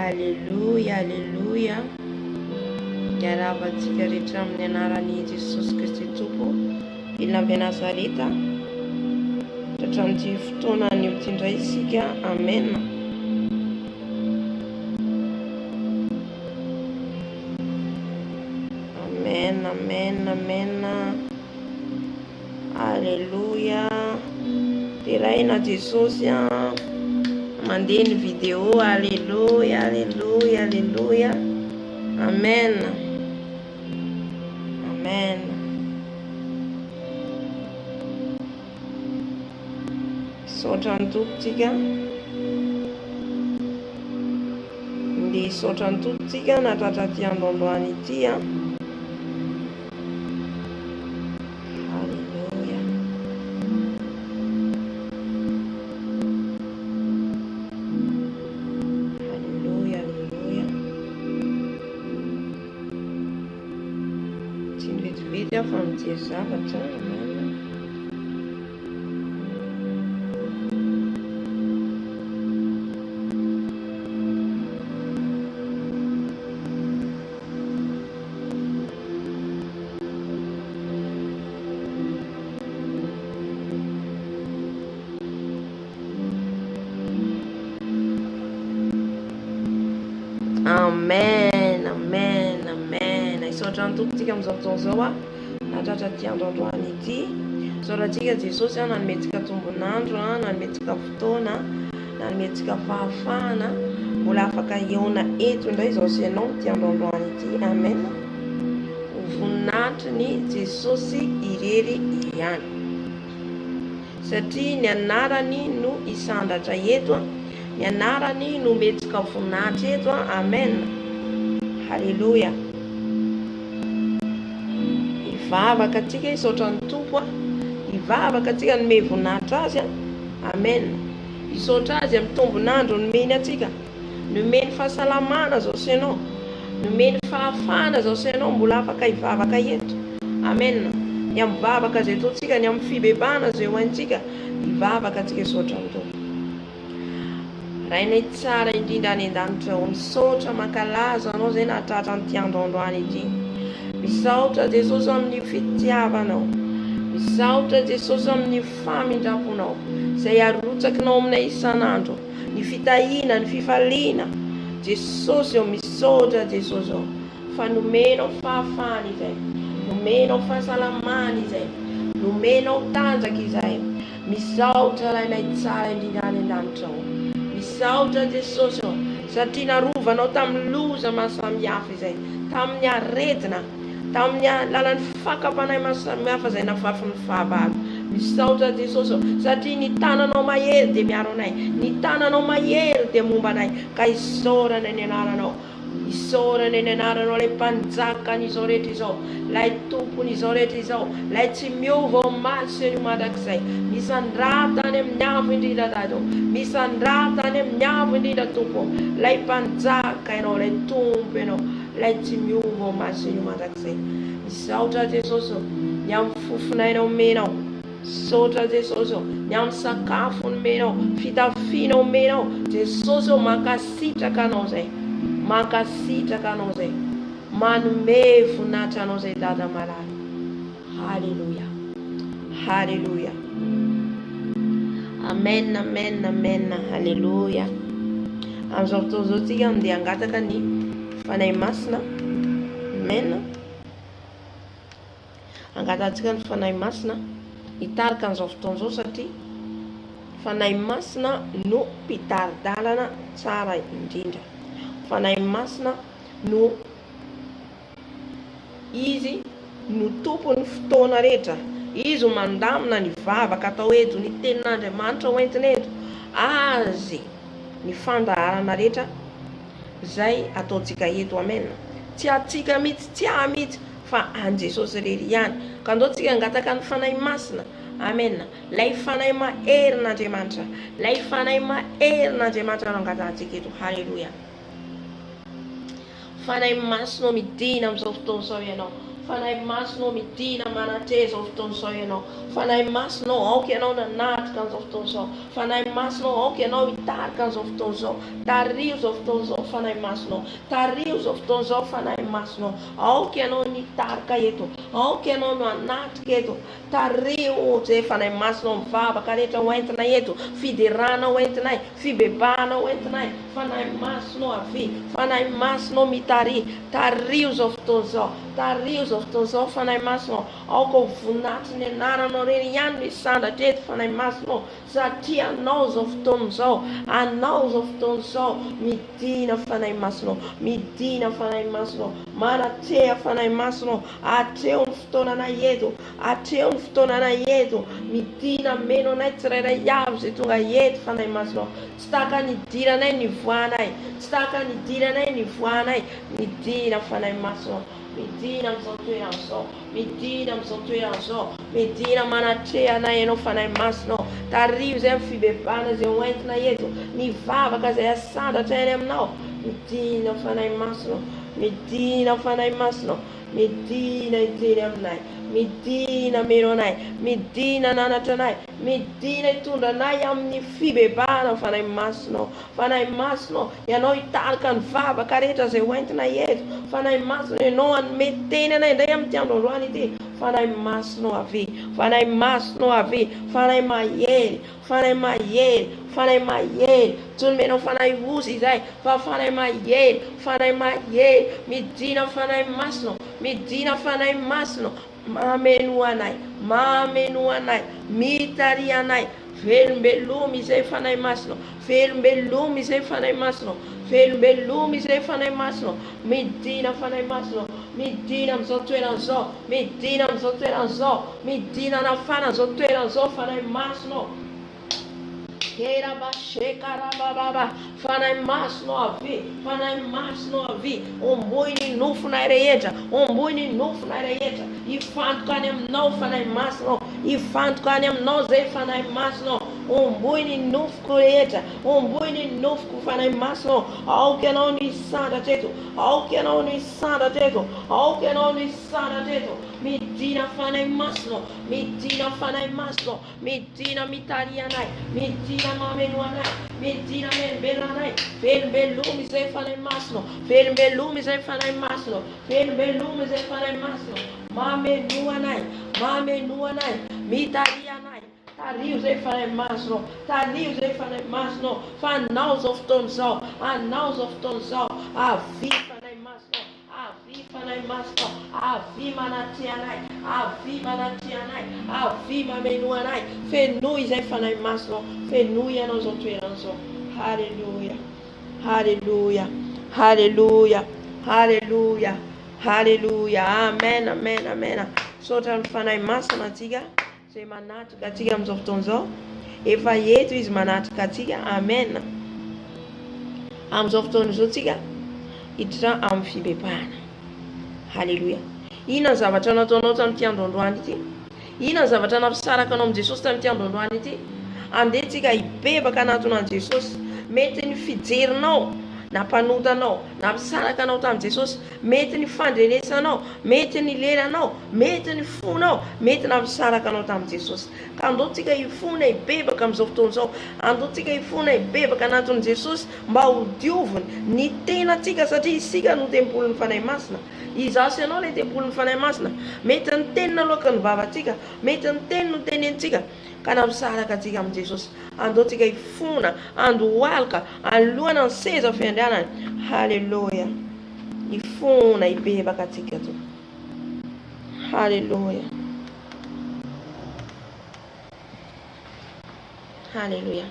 Alleluia, alleluia. Iaravantsika rehetra amin'ny anaran'i Jesosy Kristy Tompo, ilona avy Nazareta, hatramin'ity fotoana an'io indray isika. Amen. Amen, amen, amen. Alleluia. Teraina Jesosy mandeha ny vidéo. Alleluia, alleluia, alleluia. Amen, amen. Saotra ny tompontsika, ndeha saotra ny tompontsika natratra ty androandroany ity. Alleluia. Alleluia, alleluia. Tsy ny vetivety aho fa mijery zavatra. Amen, amen, amen. Isaotra ny tompontsika amin'izao fotoana izao natratra ty androandroany ity. Saorantsika Jesosy nanomentsika tombonandro, nanomentsika fotoana, nanomentsika fahafahana, mbola afaka eona eto indray izao senao ty androandroany ity. Amen. Voninahitry ny Jesosy irery ihany, satria ny anarany no isandratra eto, ny anarany no metsika voninahitra eto. Amen. Halleluia. Ivavaka atsika isaotra ny tompo, ivavaka atsika nome voninahitra azy. Amen. Isaotra azy amin'ny tombonandro nomeny atsika, nomeny fahasalamana zao senao, nomeny fahafahana zao senao, mbola afaka ivavaka eto. Amen. Ny amin'ny vavaka zay totsika, ny amin'ny fibebana zay hoantsika, ivavaka atsika isaotra ny tompo. Rainay tsara indrindra any an-danitra ao, misaotra mankalaza anao zay nahatratra n'ity androandroany ity. Misaotra Jesosy amin'ny fitiavanao, misaotra Jesosy amin'ny famindramponao zay arotsakinao aminay isan'andro, ny fitahina, ny fifaliana. Jesosy eo, misaotra Jesosy eo, fa nomenao fahafahana izay, nomenao fahasalamana izay, nomenao tanjaka izay. Misaotra rainay tsara indrindra any an-danitra ao, misaotra Jesosy eo, satria narovanao tamin'ny loza mahasamihafa izay, tamin'ny aretina, tamin'ny lalan'ny fakapanay mahasamihafa izay navafin'ny fahavalo. Misaotra Jesosy eo, satria ny tananao mahery dia miaro anay, ny tananao mahery dia momba anay. Ka isaorana ny anaranao, isaorana ny anaranao, lay mpanjaka n'izao rehetra izao, lay tompon'izao rehetra izao, lay tsy miova ao maso io mandrakizay. Misandratany amin'ny avo indrindra dato, misandratany amin'ny avo indrindra tompo, lay mpanjaka ianao, lay tompo ianao, lay tsy miova ao maso io mandrakizay. Misaotra Jesosy ny amin'ny fofonainao menao, saotra Jesosy ny amin'ny sakafo menao, fitafianao menao. Jesosy mankasitraka anao zay, mankasitraka anao zay, manome voninahitra anao zay dada malala. Halleluia, halleluia. Amen, amen, amen. Halleluia. Amin'izao fotoana izao tsika andeha hangataka ny fanahy masina. Amen. Angatatsika ny fanahy masina hitarika an'izao fotoana izao, satria fanahy masina no mpitaridalana tsara indrindra. Fanahy masina no izy no tompon'ny fotoana rehetra. Izy mandamina ny vavaka atao eto, ny tenin'Andriamanitra hoentiny eto, azy ny fandaharana rehetra zay ataontsika eto. Amen. Tsy atsika mitsy, tsy mitsy, fa an Jesosy rery ihany. Ka andao tsika angataka ny fanahy masina. Amen. Lay fanahy maherin'Andriamanitra, lay fanahy maherin'Andriamanitra no angatantsika eto. Halleluia. Fanahy masina midina amin'izao fotoana izao ianao, fanahy masonao midina manateza zao fotoan'izao ianao, fanahy masonao aoka ianao nanatrika an'izao fotoan'izao, fanahy masonao aoka ianao hitarika an'izao fotoan'izao, tario zao fotoan'izao fanahy masonao, tario zao fotoan'izao fanahy masonao, aoka ianao nitarika eto, aoka ianao no anatrika eto, tario zay fanahy masonao mivavaka rehetra hoentina eto, fiderana hoentinay, fibebahana hoentinay, fanahy masonao avy, fanahy masonao mitary, tario zao fotoan'izao, tario zao fotoan'izao fanahy masonao, aoka ho voninahitry ny anaranao reny ihany misy sandatra eto fanahy masonao, satria anao zao fotoan'izao, anao zao fotoan'izao midina fanahy masonao, midina fanahy masonao, manatreha fanahy masonao, atreo ny fotoananay eto, atreo ny fotoananay eto, midina meno anay tsirairay avy zay tonga eto fanahy masonao, tsy tahaka nidiranay ny voanay, tsy tahaka nidiranay ny voanay, midina fanahy masonao, midina amin'izao toeran'izao, midina amin'izao toeran'izao, midina manatreha anay ianao fanahy masonao, tario zay amin'ny fibebahana zay hoentina eto, ny vavaka zay asandatra eny aminao, midina fanahy masonao, midina fanahy masonao, midina iteny aminay, midina meno anay, midina nanatra anay, midina hitondra anay amin'ny fibebahana fanahy masonao, fanahy masonao ianao hitarika ny vavaka rehetra zay hoentina eto, fanahy masonao ianao hanome teny anay indray amin'ity andro androany ity, fanahy masonao avy, fanahy masonao avy, fanahy mahery, fanahy mahery, fanahy mahery, tsy nomenao fanahy ozy izay fa fanahy mahery, fanahy mahery, midina fanahy masonao, midina fanahy masonao, mameno anay, mameno anay, mitary anay, velombelomy izay fanahy masonao, velombelomy izay fanahy masonao, velombelomy izay fanahy masonao, midina fanahy masonao, midina amin'izao toeran'izao, midina amin'izao toeran'izao, midina anafana an'izao toeran'izao fanahy masonao, kerabashekarabababa, fanahy masonao avy, fanahy masonao avy, omboy ny nofonay rehetra, omboy ny nofonay rehetra, ifantoka any aminao fanahy masonao, ifantoka any aminao zay fanahy masonao, omboy ny nofoko rehetra, omboy ny nofoko fanahy masonao, aoka ianao ny sandatra eto, aoka ianao ny sandatra eto, aoka ianao ny sandatra eto, midina fanahy masonao, midina fanahy masonao, midina mitary anay, midina mameno anay, midina melombelona anay, velombelomy izay fanahy masonao, velombelomy izay fanahy masonao, velombelomy izay fanahy masonao, mameno anay, mameno anay, mitary anay, tario zay fanahy masonao, tario zay fanahy masonao, fa anao zao fotoan'izao, anao zao fotoan'izao, avy fanahy masonao, avy fanahy masonao, avy manatry anay, avy manatry anay, avy mameno anay, fenoy izay fanahy masonao, fenoy ianao zao toeran'izao. Halleluja, halleluja, halleluja, halleluja, halleluja, amen, amen, amen. Sotra ny fanahy masina atsika zay manatrika atsika amin'izao fotoan'izao, efa eto izy manatrika atsika, amen. Amin'izao fotoan'izao tsika hiditra amin'ny fibebahana, halleluja. Inona ny zavatra nataonao tamin'ity andro androany ity? Inona ny zavatra nampisaraka anao amin'i Jesosy tamin'ity andro androany ity? Andeha tsika hibebaka anatonan'i Jesosy, mety ny fijerinao nampanotanao, nampisaraka anao tamin'i Jesosy, mety ny fandrenesanao, mety ny leranao, mety ny fonao, mety nampisaraka anao tamin'i Jesosy. Ka andao tsika hifona hibebaka amin'izao fotoan'izao, andao tsika hifona hibebaka anaton'i Jesosy mba ho dioviny ny tenantsika, satria isika no tempolin'ny fanahy masina. Izaho ianao ilay tempolin'ny fanahy masina, mety ny tenina loaka ny vavantsika, mety ny teny no tenentsika, ka nampisaraka atsika amin'i Jesosy. Andao tsika hifona, andohalika alohana ny seza fiandrianany, halleluja. Hifona hibebaka atsika to, halleluja, halleluja.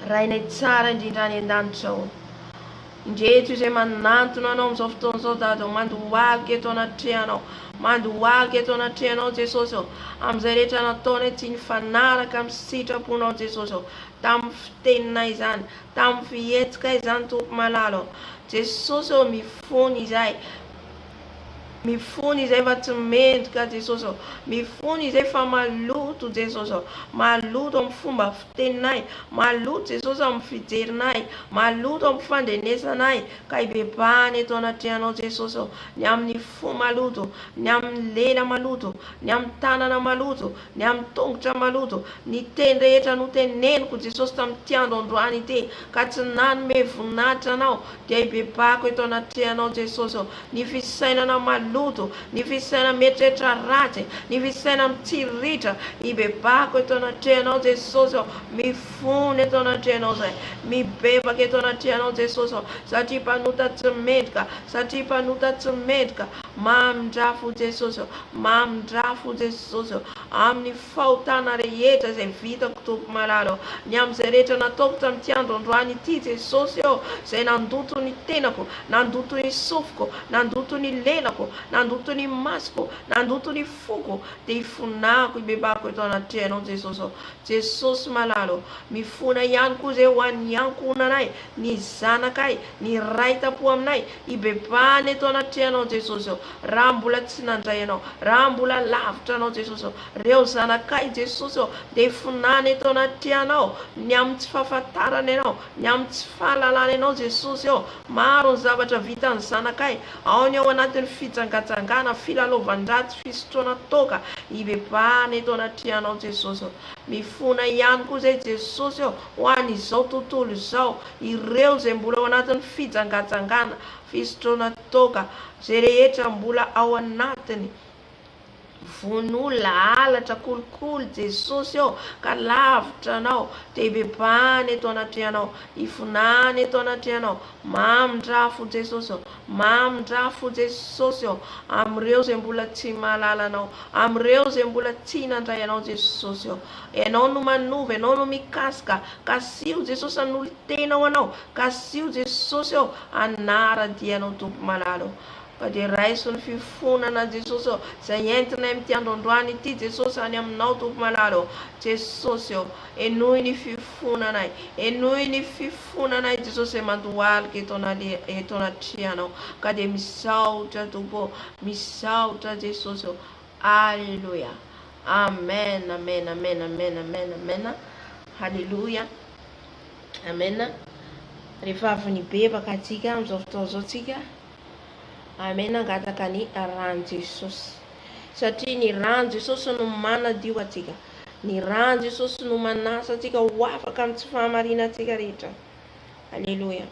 Rainay tsara indrindra any an-danitra ao, indreto izay manantona anao amin'izao fotoan'izao Dada, mandohalika eto anatrehanao, mandohalika eto anatrehanao Jesosy ao, amin'izay rehetra nataonay tsy nifanaraka amin'ny sitraponao Jesosy ao, tamin'ny fiteninay izany, tamin'ny fihetsikay izany Tompo malalo ao, Jesosy ao mifony izay, mifony izay fa tsy mendrika Jesosy ao, mifony izay fa maloto maloto jesosy maloto amin'ny fomba fiteninay, maloto jesosy amin'ny fijerinay, maloto amin'ny fandrenesanay, ka ibebahana eto anatrehanao jesosy ny amin'ny fo maloto, ny amin'ny lela maloto, ny amin'ny tanana maloto, ny amin'ny tongotra maloto, ny teny rehetra noteneniko jesosy tamin'ity andro androany ity ka tsy nanome voninahitra anao dia ibebahako eto anatrehanao jesosy ny fisainana maloto, ny fisaina mieritreritra ratsy, ny fisaina mitsiritra ibebahako eto anatrehanao jesosy mifony eto anatrehanao zay, mibebaka eto anatrehanao jesosy satria mpanota tsy mendrika, satria mpanota tsy mendrika, mamindrafo jesosy, mamindrafo jesosy amin'ny fahotana rehetra zay vitako tompo malalo, ny amin'izay rehetra nataoko tamin'ity andro androany ity jesosy zay nandoto ny tenako, nandoto ny sofiko, nandoto ny lelako, nandoto ny masoko, nandoto ny foko, dia ifonako ibebahako eto anatrehanao jesosy jesosy malalo, mifona ihany koa zay ho an'ny ankonanay, ny zanakay, ny raitapo aminay ibebahana eto anatrehanao jesosy raha mbola tsy nandray anao, raha mbola lavitra anao jesosy reo zanakay jesosy dia ifonana eto anatrehanao ny amin'ny tsy fahafantarana anao, ny amin'ny tsy fahalalana anao jesosy maro ny zavatra vitan'ny zanakay, ao ny ao anatin'ny fijangatsangana, filalaovandratsy, fisotroana toka, ibebahana eto anatrehanao jesosy mifona ihany koa zay jesosy ho an'izao tontolo izao ireo zay mbola ao anatin'ny fijangatsangana, fisotroana toka, zay rehetra mbola ao anatiny von'olona alatra kolokolo jesosy ka lavitra anao dia ibebahana eto anatrehanao, ifonana eto anatrehanao, mamindrafo jesosy, mamindrafo jesosy amin'ireo zay mbola tsy mahalala anao, amin'ireo zay mbola tsy nandray anao jesosy ianao no manova, ianao no mikasika, ka sio jesosy an'olo-tenao anao, ka sio jesosy anara-dianao tompo malalo ka dia raiso ny fifonana jesosy zay entinay amin'ity andro androany ity jesosy any aminao tompo malalo jesosy enoy ny fifonanay, enoy ny fifonanay jesosy mandohalika eto anatrehanao ka dia misaotra tompo, misaotra jesosy alleluia, amen, amen, amen, amen, amen, amen, halleluia, amen. Rehefa avy nibebaka atsika amin'izao fotoana izao tsika, amen, angataka ny rano jesosy satria ny rano jesosy no manadio atsika, ny rano jesosy no manasa atsika ho afaka amin'ny tsy fahamarina atsika rehetra, alleluia.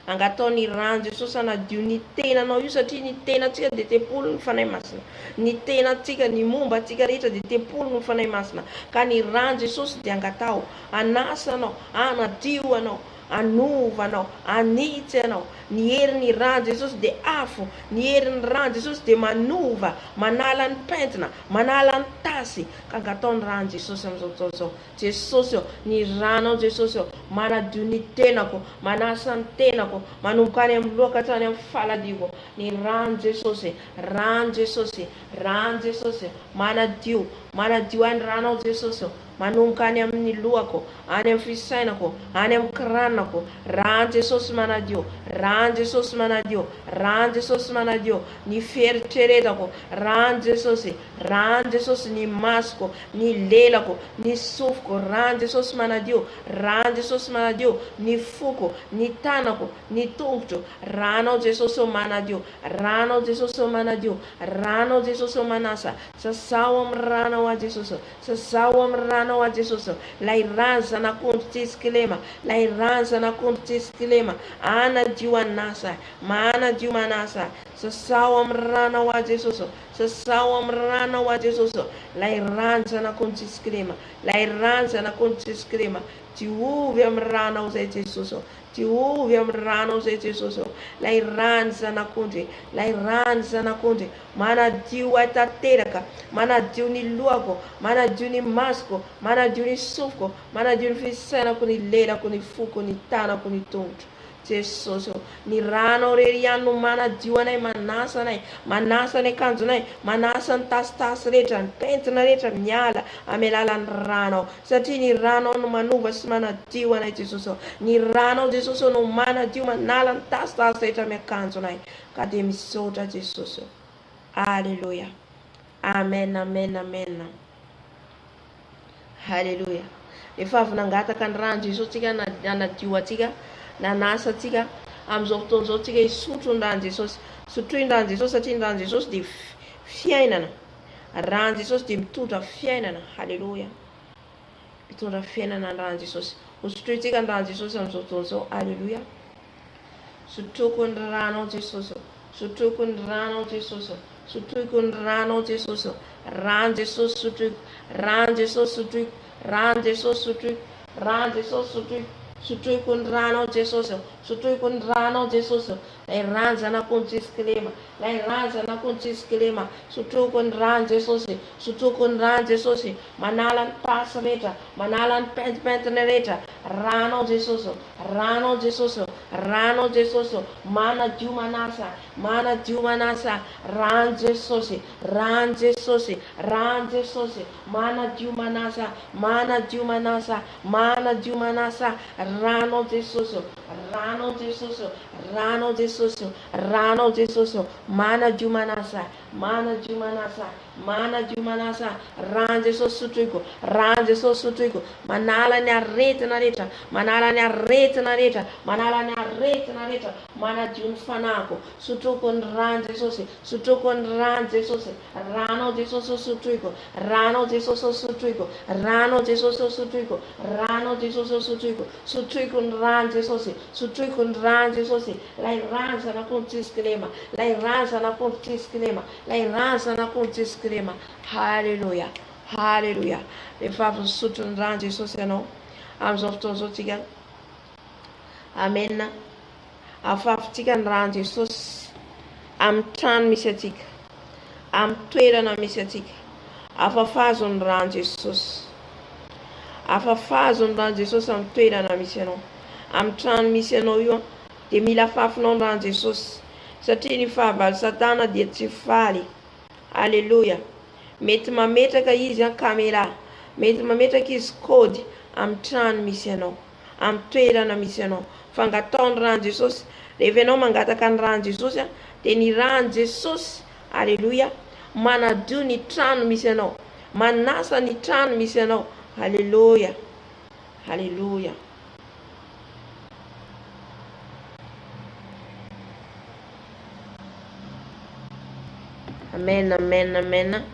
Angatao ny rano jesosy anadio ny tenanao io satria ny tenatsika dia tempolo ny fanahy masina, ny tenatsika, ny momba atsika rehetra dia tempolo ny fanahy masina, ka ny rano jesosy dia angatao anasa anao, anadio anao, anova anao, anitsy anao. Ny herin'ny rano jesosy dia afo, ny herin'ny rano jesosy dia manova, manala ny pentina, manala ny tasy, ka angatao ny rano jesosy amin'izao fotoana izao jesosy ny rano jesosy manadio ny tenako, manasa ny tenako, manomboka any amin'ny lohaka hatrany amin'ny faladiko, ny rano jesosy, rano jesosy, rano jesosy manadio, manadio any ranao jesosy manomboka any amin'ny lohako, any amin'ny fisainako, any amin'ny kiranako, rano jesosy manadio, rano jesosy manadio, rano jesosy manadio ny fieritreretako, rano jesosy, rano jesosy ny masoko, ny lelako, ny sofiko, rano jesosy manadio, rano jesosy manadio ny foko, ny tanako, ny tongotro, rano jesosy manadio, rano jesosy manadio, rano jesosy manasa, sasao amin'ny rano a jesosy, sasao amin'ny rano a jesosy, lay rano zanak'ondry tsisikilema, lay rano zanak'ondry tsisikilema, anadio anasa, manadio manasa, sasao amin'ny rano a jesosy, sasao amin'ny rano a jesosy, lay rano zanak'ondry tsisikilema, lay rano zanak'ondry tsisikilema, diovy amin'ny rano zay jesosy, diovy amin'ny rano zay jesosy, lay rano zanak'ondry, lay rano zanak'ondry manadio atateraka, manadio ny lohako, manadio ny masoko, manadio ny sofiko, manadio ny fisainako, ny lelako, ny foko, ny tanako, ny tongotro jesosy. Ny rano rery ihany no manadio anay, manasa anay, manasa ny akanjonay, manasa ny tasitasy rehetra, ny pentina rehetra miala amin'ny alalan'ny rano, satria ny rano no manova sy manadio anay jesosy, ny rano jesosy no manadio, manala ny tasitasy rehetra amin'ny akanjonay, ka dia misaotra jesosy, alleluia, amen, amen, amen. Halleluja. Rehefa avy nangataka ny rano Jesosy tsika nanadio atsika, nanasa atsika, amin'izao fotoana izao tsika hisotro ny rano Jesosy. Sotroy ny rano Jesosy satria ny rano Jesosy dia fiainana. Rano Jesosy dia mitondra fiainana. Halleluja. Mitondra fiainana ny rano Jesosy. Hosotroitsika ny rano Jesosy amin'izao fotoana izao. Halleluja. Sotroko ny rano Jesosy. Sotroko ny rano Jesosy. Sotroiko ny rano Jesosy. Rano Jesosy sotroiko. Rano Jesosy sotroiko. Rano Jesosy sotroiko. Rano Jesosy sotroiko. Sotroiko ny rano Jesosy. Sotroiko ny rano Jesosy. Lay rano zanak'ondry Jesu Kilema. Lay rano zanak'ondry Jesu Kilema. Sotroko ny rano Jesosy. Sotroko ny rano Jesosy. Manala ny tasy rehetra. Manala ny pentimpentina rehetra. Rano Jesosy. Rano Jesosy. Rano Jesosy. Manadio manasa. Manadio manasa. Rano Jesosy. Rano Jesosy. Rano Jesosy. Manadio manasa. Manadio manasa. Manadio manasa. Rano Jesosy. Rano Jesosy. Rano Jesosy. Rano Jesosy. Manadio manasa. Manadio manasa. Manadio manasa. Rano Jesosy sotroiko. Rano Jesosy sotroiko. Manala ny aretina rehetra. Manala ny aretina rehetra. Manala ny aretina rehetra. Manadio ny fanako. Sotroko ny rano Jesosy. Sotroko ny rano Jesosy. Rano Jesosy sotroiko. Rano Jesosy sotroiko. Rano Jesosy sotroiko. Rano Jesosy sotroiko. Sotroiko ny rano Jesosy. Sotroiko ny rano Jesosy. Lay rano zanak'ondry Jesu Kilema. Lay rano zanak'ondry Jesu Kilema. Lay rano zanak'ondry Jesu Kilema. Halleluja. Halleluja. Rehefa avy nisotro ny rano Jesosy ianao amin'izao fotoana izao tsika. Amen. Afafontsika ny rano Jesosy amin'ny trano misy atsika, amin'ny toerana misy atsika. Afafazo ny rano Jesosy. Afafazo ny rano Jesosy amin'ny toerana misy anao. Amin'ny trano misy anao io dia mila afafonao ny rano Jesosy. Satria ny fahavalo Satana dia tsy faly. Alleluja. Mety mametraka izy an caméra. Mety mametraka izy kody amin'ny trano misy anao, amin'ny toerana misy anao. Fangatao ny rano Jesosy. Rehefa ianao mangataka ny rano Jesosy dia ny rano Jesosy, alleluja, manadio ny trano misy anao. Manasa ny trano misy anao. Alleluja. Alleluja. Amen, amen, amen.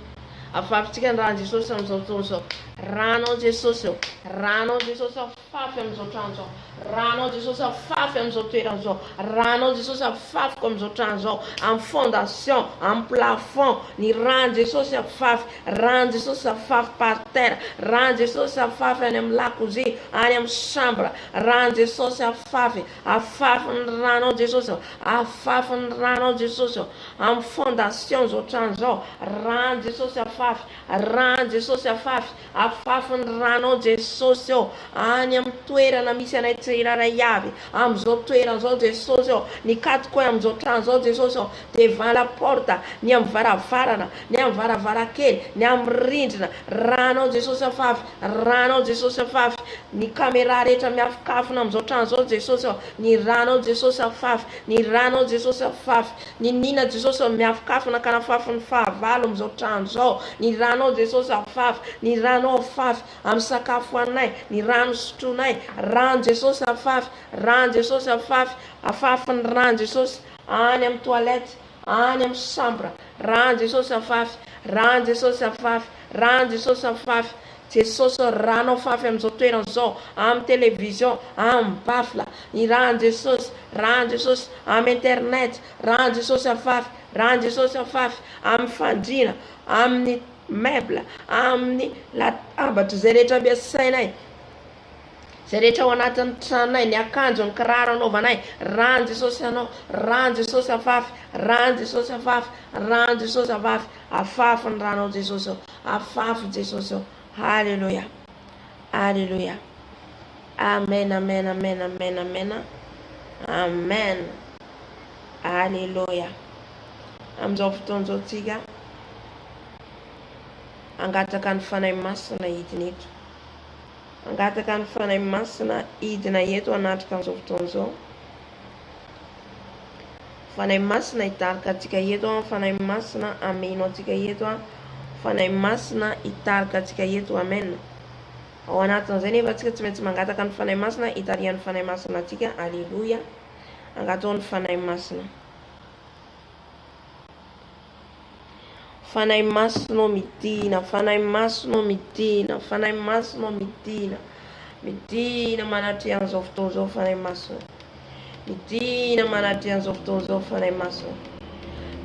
Afafontsika ny rano Jesosy amin'izao fotoana izao. Rano Jesosy. Rano Jesosy afafy amin'izao trano izao. Rano Jesosy afafy amin'izao toerana izao. Rano Jesosy afafy amin'izao trano izao. Amin'ny fondation, amin'ny plafond, ny rano Jesosy afafy. Rano Jesosy afafy par terre. Rano Jesosy afafy any amin'ny lakozia, any amin'ny chambre. Rano Jesosy afafy. Afafy ny rano Jesosy. Afafy ny rano Jesosy. Amin'ny fondation izao trano izao. Rano Jesosy afafy. Rano Jesosy afafy. Afafy ny rano Jesosy any amin'ny toerana misy anay tsirairay avy. Amin'izao toerana izao Jesosy ny katoko amin'izao trano izao Jesosy devant la porte, ny amin'ny varavarana, ny amin'ny varavarankely, ny amin'ny rindrina. Rano Jesosy afafy. Rano Jesosy afafy. Ny caméra rehetra miafokafona amin'izao trano izao Jesosy ny rano Jesosy afafy. Ny rano Jesosy afafy. Ny nina Jesosy miafokafona ka nafafy ny fahavalo amin'izao trano izao. Ny rano Jesosy afafy. Ny rano afafy amin'ny sakafo anay. Ny rano sotronay. Rano Jesosy afafy. Rano Jesosy afafy. Afafy ny rano Jesosy any amin'ny toilette, any amin'ny chambre. Rano Jesosy afafy. Rano Jesosy afafy. Rano Jesosy afafy. Jesosy rano afafy amin'izao toerana izao, amin'ny télévision, amin'ny bafla. Ny rano Jesosy. Rano Jesosy amin'ny internet. Rano Jesosy afafy. Rano Jesosy afafy amin'ny fandriana, amin'ny meuble, amin'ny latabatra izay rehetra ampiasainay, izay rehetra ao anatin'ny tranonay, ny akanjo, ny kiraro anaovanay. Rano Jesosy anao. Rano Jesosy afafy. Rano Jesosy afafy. Rano Jesosy afafy. Afafy ny rano Jesosy. Afafy Jesosy. Halleluja. Halleluja. Amen, amen, amen, amen, amen. Amen. Halleluja. Amin'izao fotoana izao tsika angataka ny fanahy masina hidina eto. Angataka ny fanahy masina hidina eto anatrika amin'izao fotoana izao. Fanahy masina hitarika antsika eto. Fanahy masina ameno antsika eto. Fanahy masina hitarika antsika eto. Amen. ao anatin'izay nefa atsika tsy maintsy mangataka ny fanahy masina hitarian'ny fanahy masina atsika. Alleloia, angatao ny fanahy masina. Fanahy masina midina, fanahy masina midina, fanahy masina midina, midina manatria an'izao fotoana izao fanahy masina, midina manatria an'izao fotoana izao fanahy masina,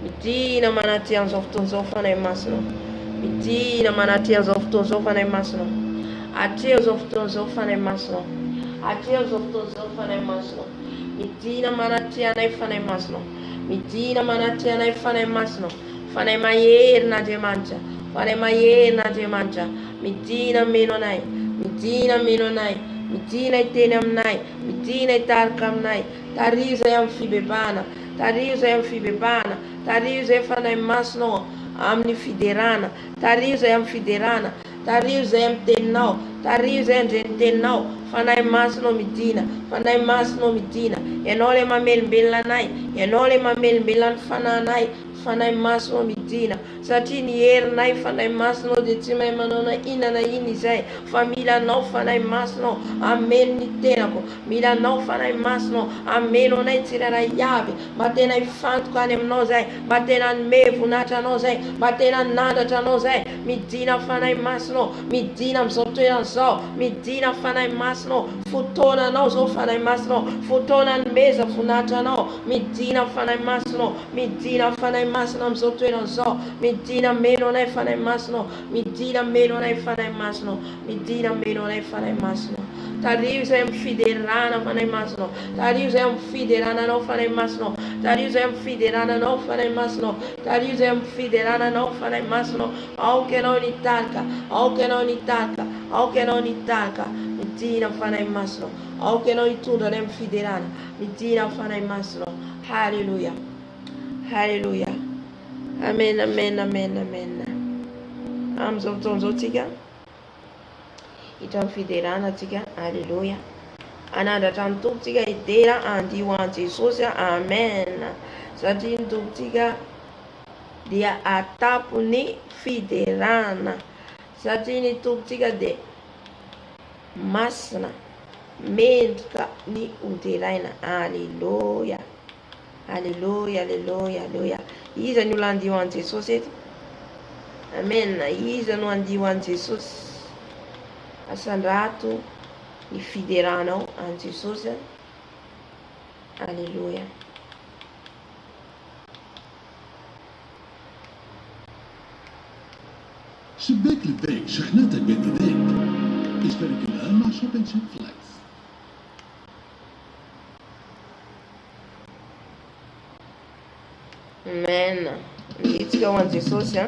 midina manatria an'izao fotoana izao fanahy masina, midina manatria an'izao fotoana izao fanahy masina, atria izao fotoana izao fanahy masina, atria izao fotoana izao fanahy masina, midina manatria anay fanahy masina, midina manatria anay fanahy masina. Fanahy mahery n'Andriamanitra, fanahy mahery n'Andriamanitra, midina meno anay, midina meno anay, midina hiteny aminay, midina hitarika aminay. Tario zay amin'ny fibebahana, tario zay amin'ny fibebahana, tario zay fanahy masinao amin'ny fiderana, tario zay amin'ny fiderana, tario zay amin'ny teninao, tario zay andreny teninao. Fanahy masinao midina, fanahy masinao midina. Ianao le mamelombelona anay, ianao le mamelombelona ny fanahinay. Fanahy masinao midina, satria ny herinay fanahy masinao dia tsy mahay manao na inona na ina izay, fa mila anao fanahy masinao ameno ny tenako, mila anao fanahy masinao ameno anay tsirairay avy, mba tena hifantoka any aminao zay, mba tena nome voninahitra anao zay, mba tena nandatra anao zay. Midina fanahy masinao, midina amin'izao toerana izao, midina fanahy masinao, fotoana anao zao fanahy masinao, fotoana nomeza voninahitra anao, midina fanahy masinao, midina fanahy masina amin'izao toerana izao, midina meno anay fanahy masinao, midina meno anay fanahy masinao, midina meno anay fanahy masinao. Tario zay amin'ny fiderana fanahy masinao, tario zay amin'ny fiderananao fanahy masinao, tario zay amin'ny fiderananao fanahy masinao, tario zay amin'ny fiderananao fanahy masinao. Aoka ianao nitarika, aoka ianao nitarika, aoka ianao nitarika, midina fanahy masinao, aoka ianao hitondra any amin'ny fiderana, midina fanahy masinao. Halleluia, halleluia, amen, amen, amen, amen. Amin'izao fotoan'izao tsika hitra amin'ny fiderana atsika. Alleluia, anandratra ny tompontsika hidera andio an Jesosy. Amen, satria ny tompontsika dia atapo ny fiderana, satria ny tompontsika dia masina mendrika ny hoderaina. Alleluia, alleluia, alleluia, alleluia. Iza ny olo andio an Jesosy eto? Amen, iza no andio an Jesosy? Asandrato ny fideranao an Jesosy. Alleluia. Sibekledek, Shainata Betedek. Isperikila, Mashopen Flex. Amen. Let's go on Jesus, yeah.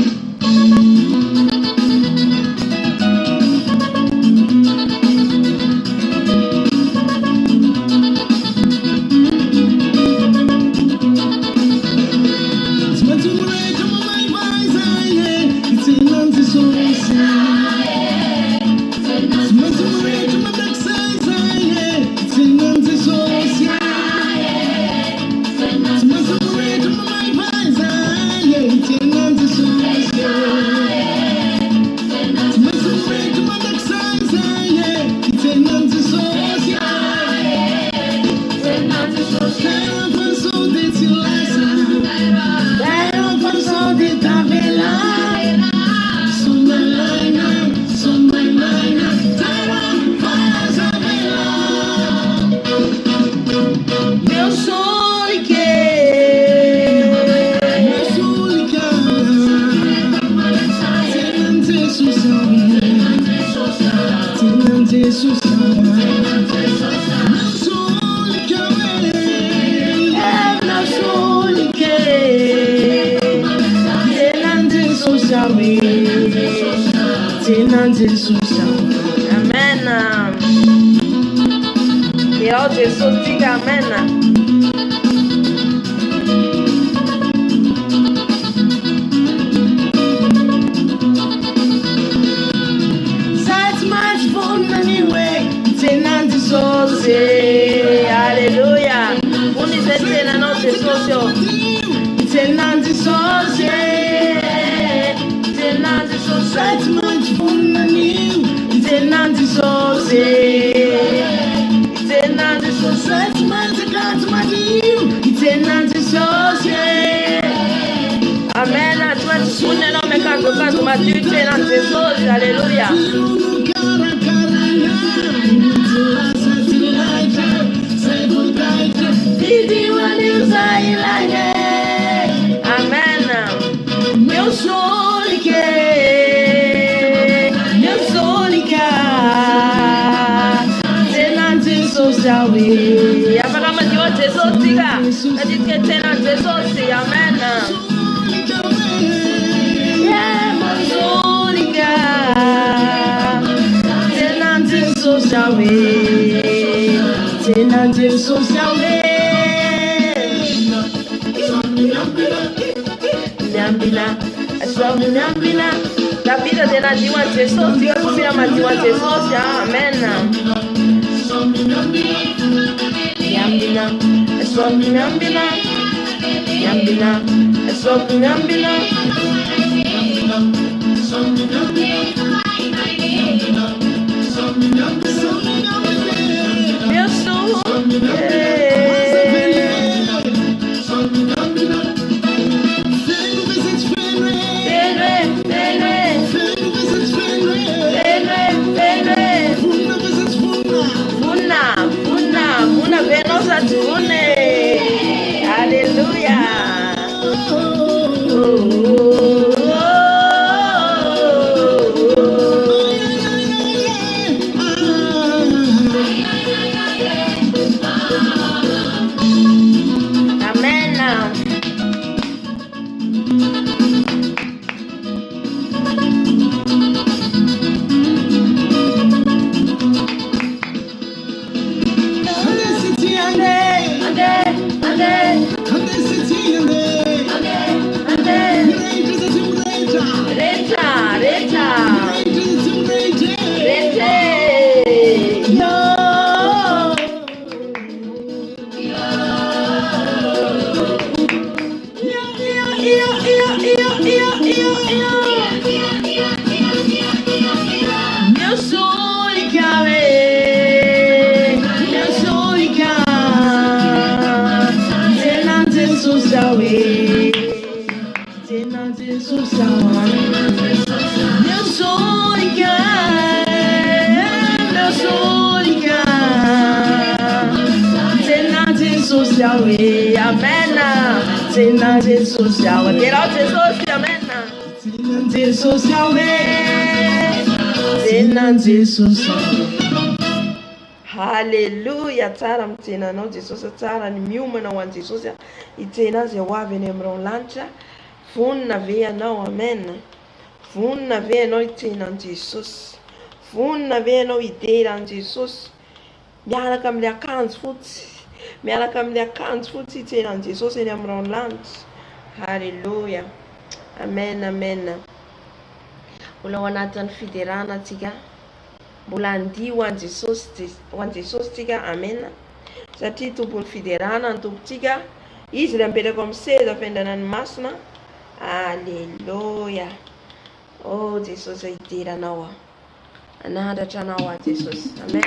Amen. E ó Jesus, diga amém. Aleluia. Unize na nossa socio. Tenante socie. Tenante society much fun na new. Itenanzi sose. Itenanzi sose. Itenanzi sose. Amen. Atuati sune no mekazo kazo Matthew itenanzi sose. Hallelujah. Amen. Meu sonique, tenante social. Apakah menjual Jesus tiga, jadi tenante social. Amen. Yeah, meu sonique, tenante social. Tenante social. Nyambila, aswa nyambila. La vida de la diwa Jesus, Dios confía más diwa Jesus, amen. Nyambila, aswa nyambila. Nyambila, aswa nyambila. Hallelujah. Amen. Amen. Tenante social. Terá Jesus, amen. Tenante social. Tenante social. Hallelujah. Tsara mitenanao Jesosy tsara ny miomana ho an Jesosy hitena azy ho avy any amin'ireo lanitra. Vonina ve ianao, amen. Vonina ve ianao hitena an Jesosy. Vonina ve ianao hidera an Jesosy. Miaraka amin'ny akanjo fotsy. Miaraka amin'ny akanjo fotsy hitena an Jesosy eny amin'ireo lanitra. Hallelujah. Amen, amen. Mbola ao anatin'ny fiderana antsika. Mbola andio ho an Jesosy tsika, amen. Satria tompon'ny fiderana ny tompontsika. Izy ilay mipetraka amin'ny seza fiandrianan'ny masina. Hallelujah. Oh Jesosy hideranao. Anandratra anao a Jesosy. Amen.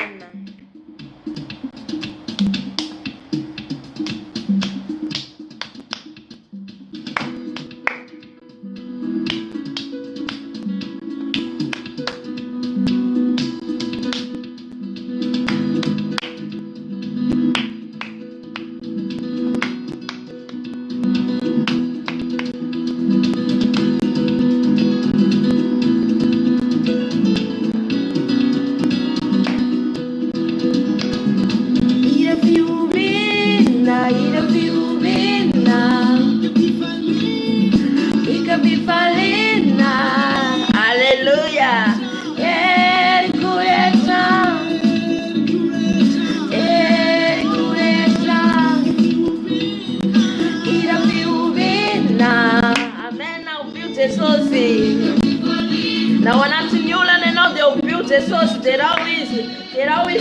Na wanati nyula neno de upiu Jesus terá wiz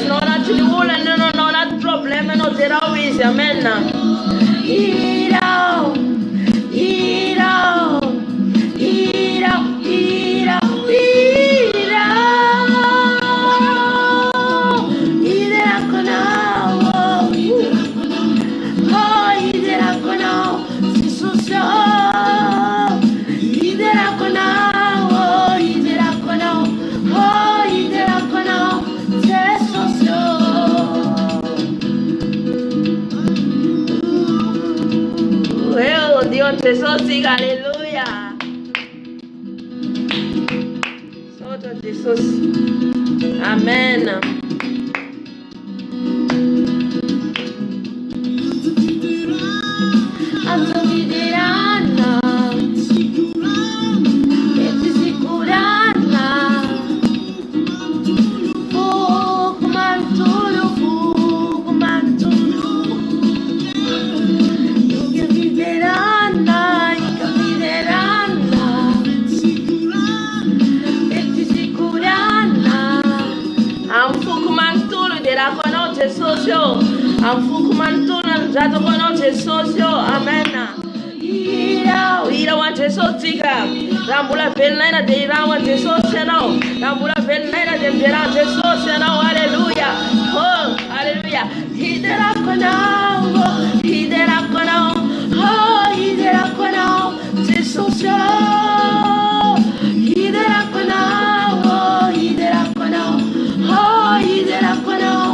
no wanati nyula neno no wanati problema no terá wiz, amen. Jesus, aleluia. Sotto Jesus. Amen. Amfukumantuna zato konoche socio, amen. Ira wante sotika, rambula velna de ira wante socio no, rambula velna de ira wante socio no, hallelujah, oh, hallelujah. Hidera kono, oh, hidera kono, te socio. Hidera kono, oh, hidera kono, oh, hidera kono.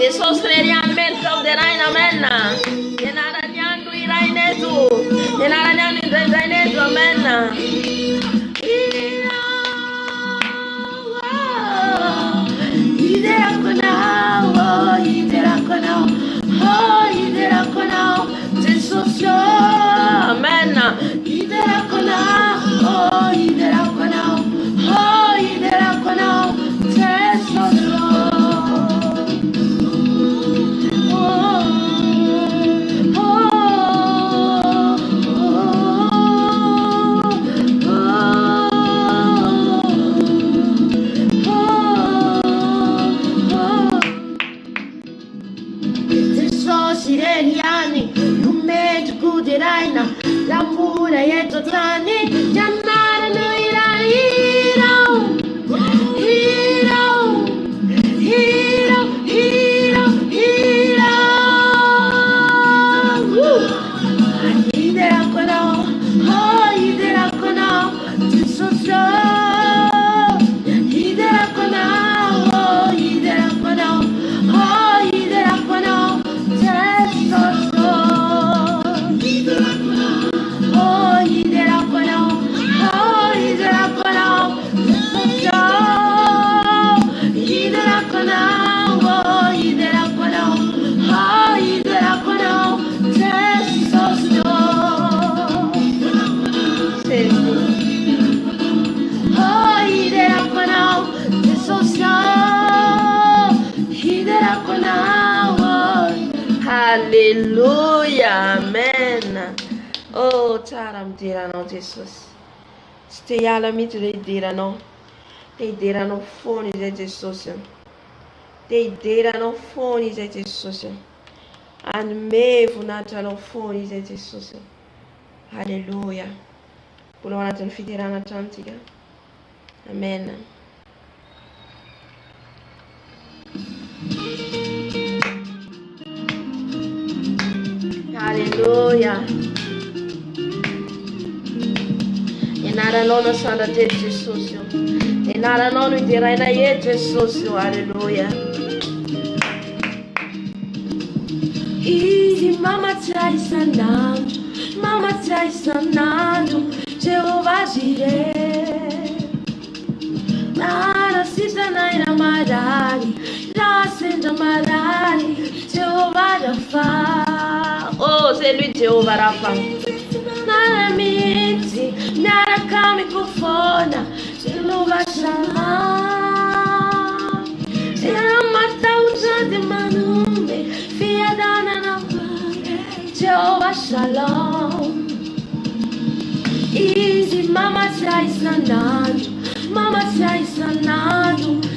Jesus realmente calderaina menna. Yenara nyandu irainetu. Yenara nyandu irainetu menna. Idera kona, Jesus menna. Idera kona, oh, idera kona, oh, idera kona, Jesus. L'amore è totale, Giannara noi Hallelujah, amen. Oh, taram dirano Jesus. Stiala mi te dirano. Te dirano foni de Jesus. Te dirano foni de Jesus. And me funatano foni de Jesus. Hallelujah. Pulwana tanfitirana tantiga. Amen. Hallelujah. Enara nono sanda de Jesus. Enara nono dirai na ye Jesus. Hallelujah. E mama trai sanando, Jehovah Jireh. Nara sita naira marari, la senda marari, Jehovah Rapha. Oh, c'est lui Jehovah Rapha. Nara miti, nara kami kufona, Jehovah Shalom. Era mata usante manumbe, fia dana na Jehovah Shalom. Easy, mama sai sanando,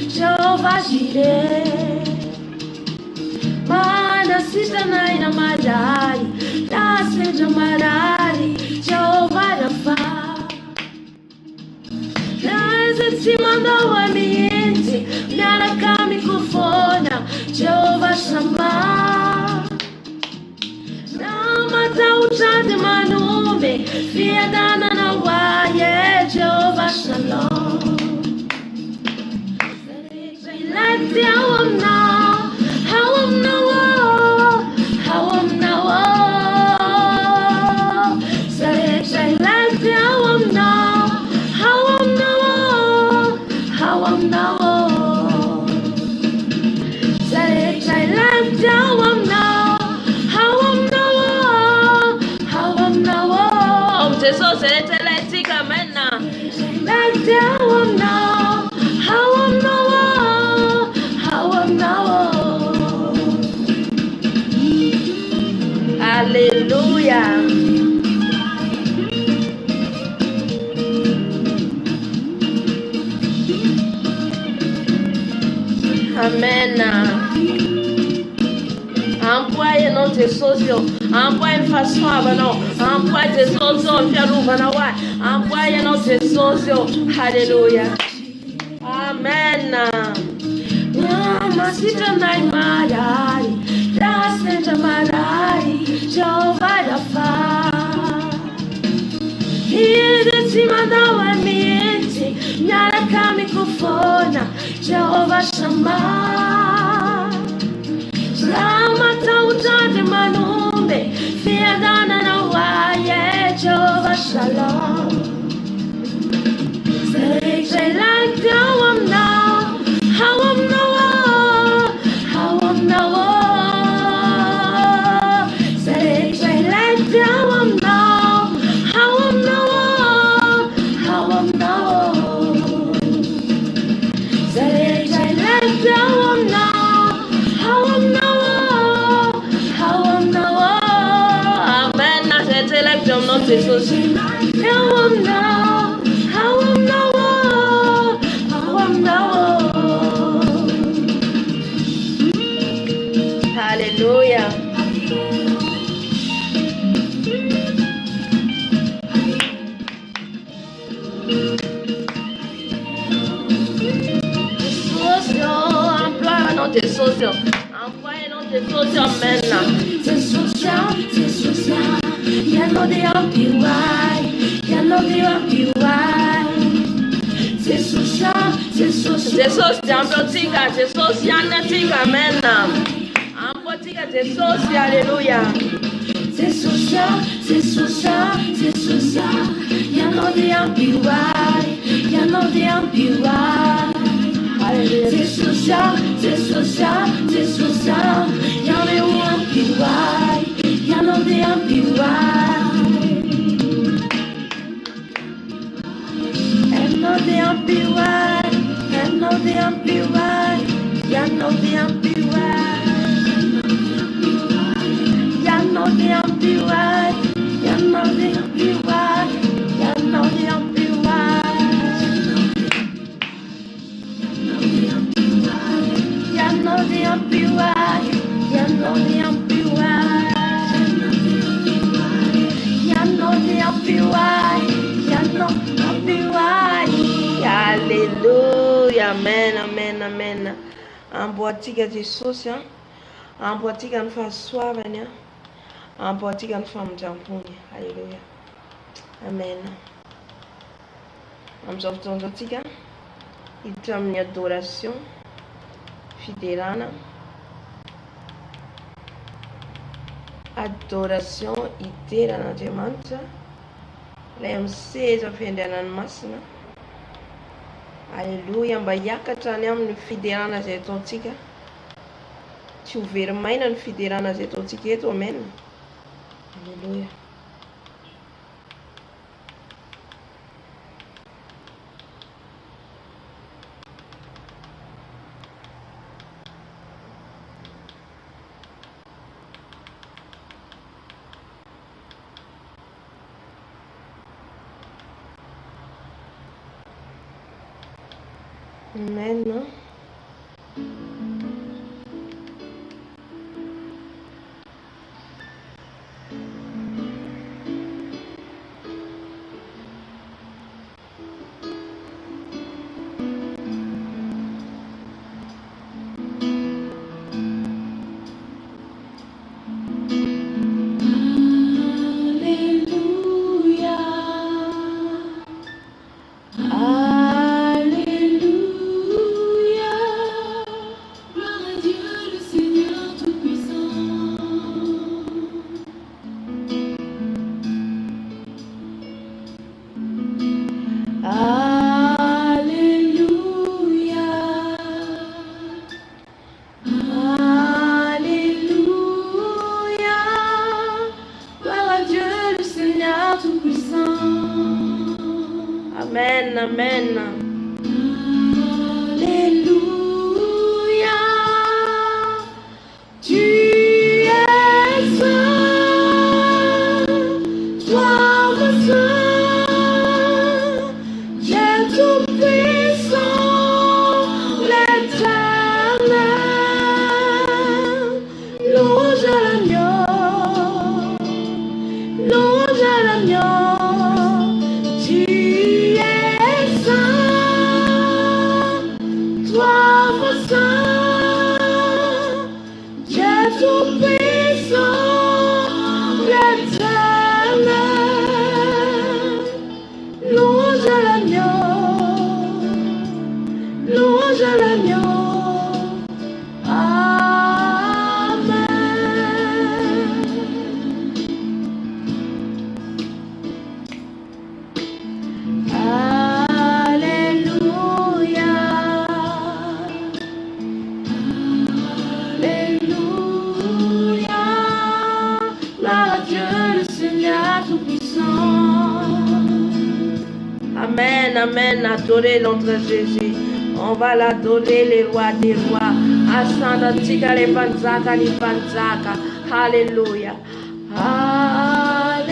Jehovah Jireh. Mana sita naina madari, la seja marari, Jehovah Rapha. Nasa te mandou a minha Jehovah Shammah. Utade manume, fiadana na waye, Jehovah Shalom. Like the awam now, how am now, how am now. Say like the awam now, how am now, how am now. Say like the awam now. Jesus said, let's take a man now. Like down now. How am now? How am now? Hallelujah. Amen. Ampoie non te socio, ampoie fa suave no, ampoie te socio piaruva na wa, ampoie non te socio, hallelujah, amen. Masita nai madari, la senta madari, Jehovah Rapha. Ide ti mandawa mienti, nyara kami kufona, Jehovah Shammah. Ramata utade manumbe, fiadana na waye, Jehovah Shalom. Say like the awam now, how am now, how am now. Say like the awam now, how am now, how am now. Say like the awam now, how am now. Not a social. How am now? How am now? How am now? Hallelujah. Social, emploie not a social. Emploie not a social man. C'est social. Ya no de ampiwai, ya no de ampiwai. Jesus ambotika, Jesus yanatika mena. Ambotika Jesus, hallelujah. Jesus, ya no de ampiwai, ya no de ampiwai. Hallelujah. Jesus, ya no de ampiwai. Ya no de ampiwai, no de ampiwai, no de ampiwai, ya no de ampiwai, ya no de ampiwai, ya no de ampiwai, ya no de ampiwai, ya no de ampiwai, ya no de ampiwai. Hallelujah, amen. Amboatika Jesus, amboatika ny fahasoavany, amboatika ny famonjam-pony. Hallelujah, amen. Amin'izao fotoana atsika hiditra amin'ny adoration, fiderana, adoration iteran'Andriamanitra, ilay amin'ny seza fiandrianany masina. Alleluia, mba hiakatra any amin'ny fiderana izay ataontsika, tsy ho very maina ny fiderana izay ataontsika eto, amen. Alleluia. Amen. Amen. Alléluia, tu es saint, toi mon saint, Dieu tout-puissant, l'éternel, louange à l'agneau, louange à l'agneau. Tu es saint, toi mon saint, Dieu tout-puissant, l'éternel, louange à l'agneau, louange à l'agneau. Amen, amen. Adorez notre Jésus. On va l'adorer, les rois des rois. Asanda tika le panzaka ni panzaka. Alléluia. Alléluia,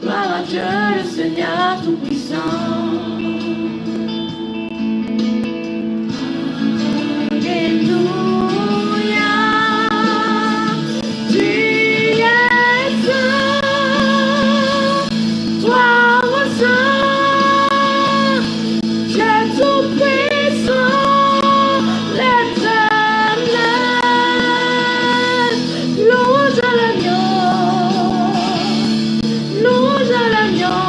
gloire à Dieu le Seigneur Tout-Puissant. Alléluia, tu es saint, toi mon saint, Dieu Tout-Puissant, l'éternel, louange à l'agneau, louange à l'agneau.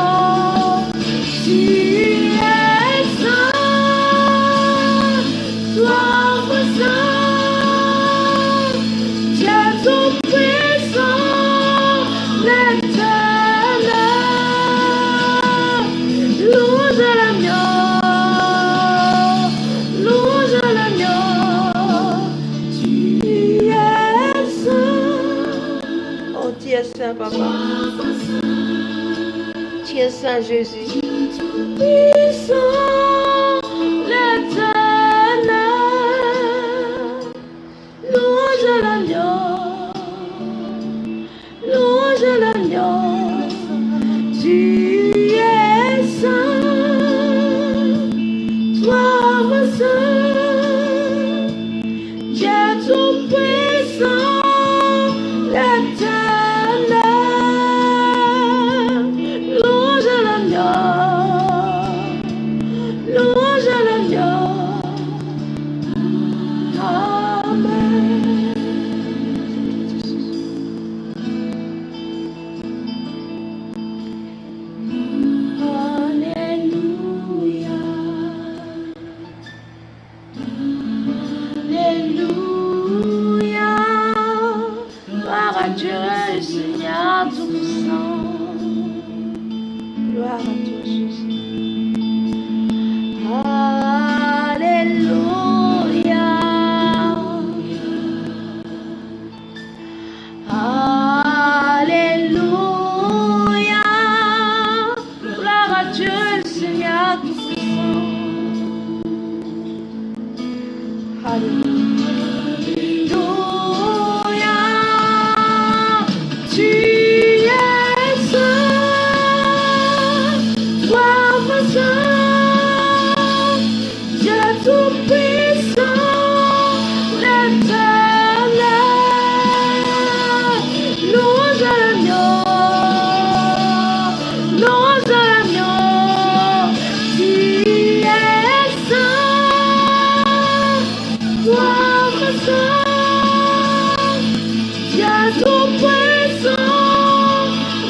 Tu es saint, toi mon saint, Dieu Tout-Puissant, l'éternel, louange à l'agneau, louange à l'agneau. Tu es saint, Oh, tu es saint, papa. Tu es saint, Jésus. puissant, l'éternel, louange à l'agneau, louange à l'agneau. Tu es saint, toi mon saint, Dieu tout-puissant, l'éternel, louange à l'agneau, louange à l'agneau. Amen. Alléluia, alléluia, gloire à Dieu le Seigneur Tout-Puissant. Gloire à toi, Jésus. Alléluia, alléluia, gloire à Dieu le Seigneur Tout-Puissant. Alléluia, tu es saint, toi mon saint, Dieu tout-puissant, l'éternel, louange à l'agneau, louange à l'agneau. Tu es saint, toi mon saint, Dieu tout-puissant,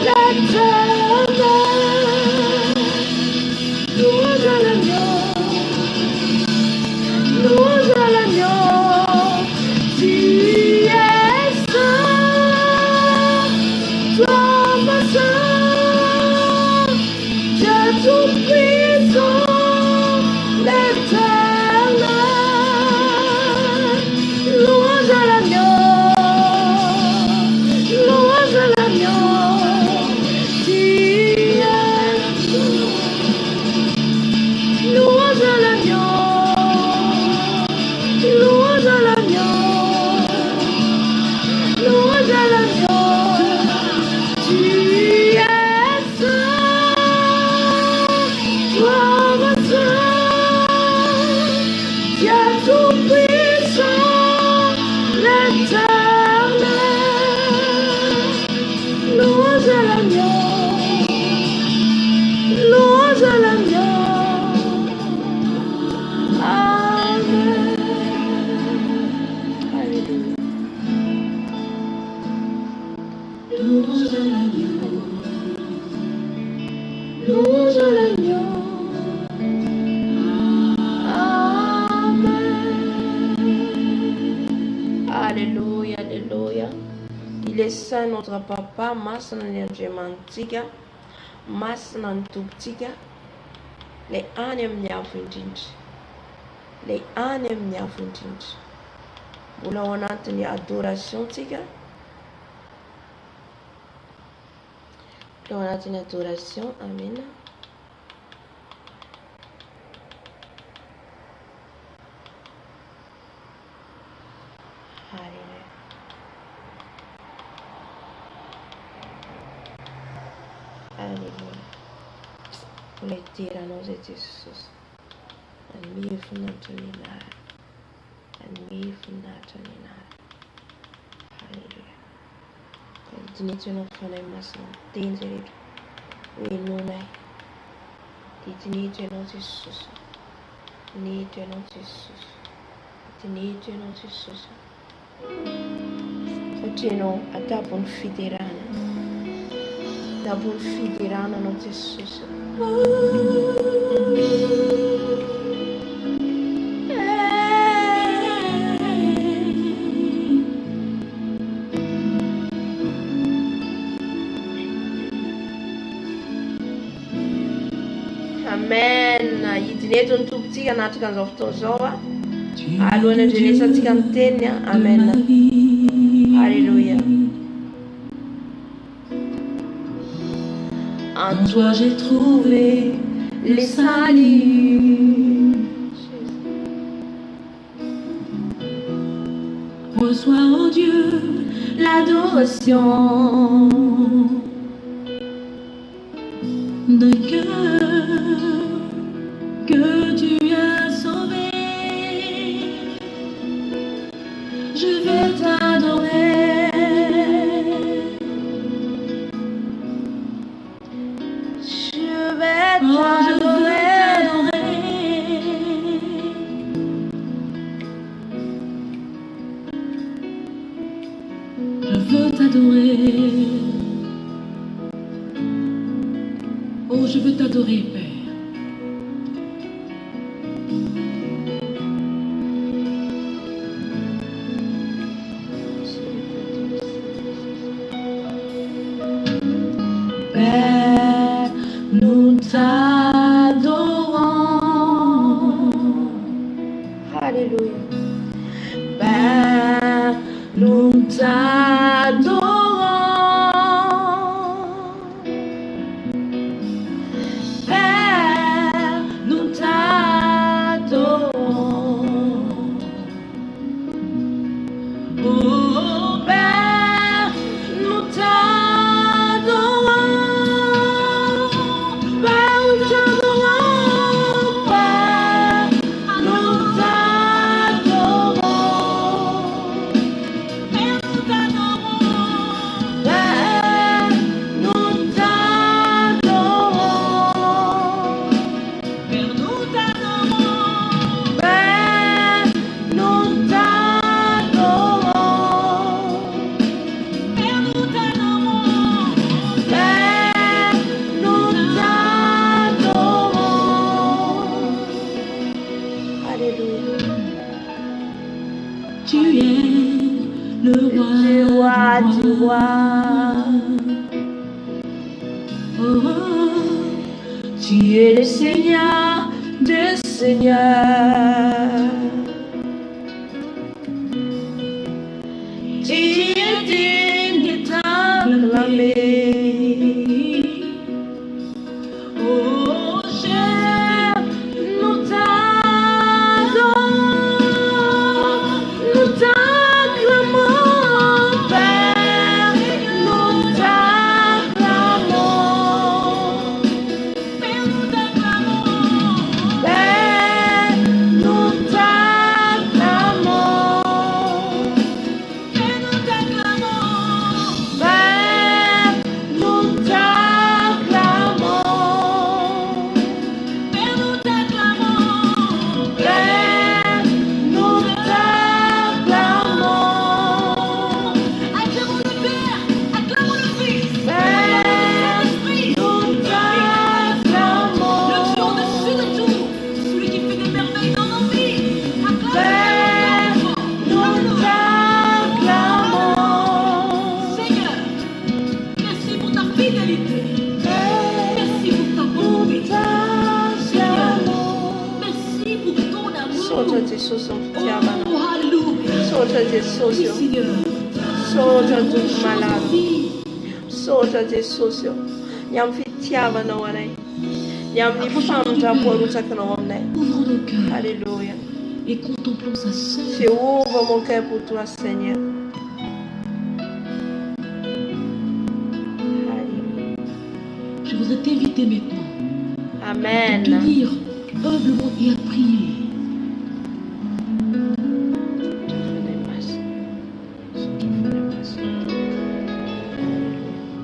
l'éternel, louange à l'agneau, louange à l'agneau. Tu es saint, toi mon saint, Dieu tout-puissant, l'éternel, louange Il est saint notre papa, masina ny andriamantsika, masina ny tompontsika, lay any amin'ny avo indrindra, lay any amin'ny avo indrindra. Mbola ao anatin'ny adoration tsika, mbola ao anatin'ny adoration, amen. Alleluia. Voulais dire à nos Jesus, admire fundamental, admire fundamental. Alleluia. Dinheiro não fala mais não tem direito. O inunai. Dinheiro não Jesus. Dinheiro não Jesus. Dinheiro não Jesus. Facendo a tapon fiderana. Tapon fiderana não Jesus. Amen. Idinetony tompontsika anatrika an'izao fotoana zao a. Alohan'ny andrenesantsika ny teniny a. Amen. Alléluia. En toi j'ai trouvé le salut. Reçois en Dieu l'adoration d'un cœur que tu as sauvé. Je veux t'adorer. Je vais t'adorer. Je veux t'adorer. Oh, je veux t'adorer, Père. Père, nous t'adorons. Alléluia. Père, nous t'adorons. Père, nous t'adorons. Oh, Père, nous t'adorons. Père, nous t'adorons. Père, nous t'adorons. Père, nous t'adorons. Père, nous t'adorons. Père, nous t'adorons. Père, nous t'adorons. Père, nous t'adorons. Père, nous t'adorons. Alléluia. Tu es le roi du roi. Oh, tu es le Seigneur des seigneurs. Tu es digne d'être acclamé. Oh, cher, nous t'adorons, nous t'acclamons, Père, nous t'acclamons. Père, nous t'acclamons. Père, nous t'acclamons. Père, nous t'acclamons. Père, Sopra Gesù, Oui, Seigneur. sopra Nous tutti change malati. en vie. Sopra Gesù, andiamo fittiavano a lei. Andiamo di famiglia poi usacano a lei. Ouvrons nos cœurs Alléluia. et contemplons sa Se sainte. ouvre mon cœur pour toi, Seigneur. Alléluia. Je voudrais t'inviter maintenant à te Amen. tenir humblement et à prier.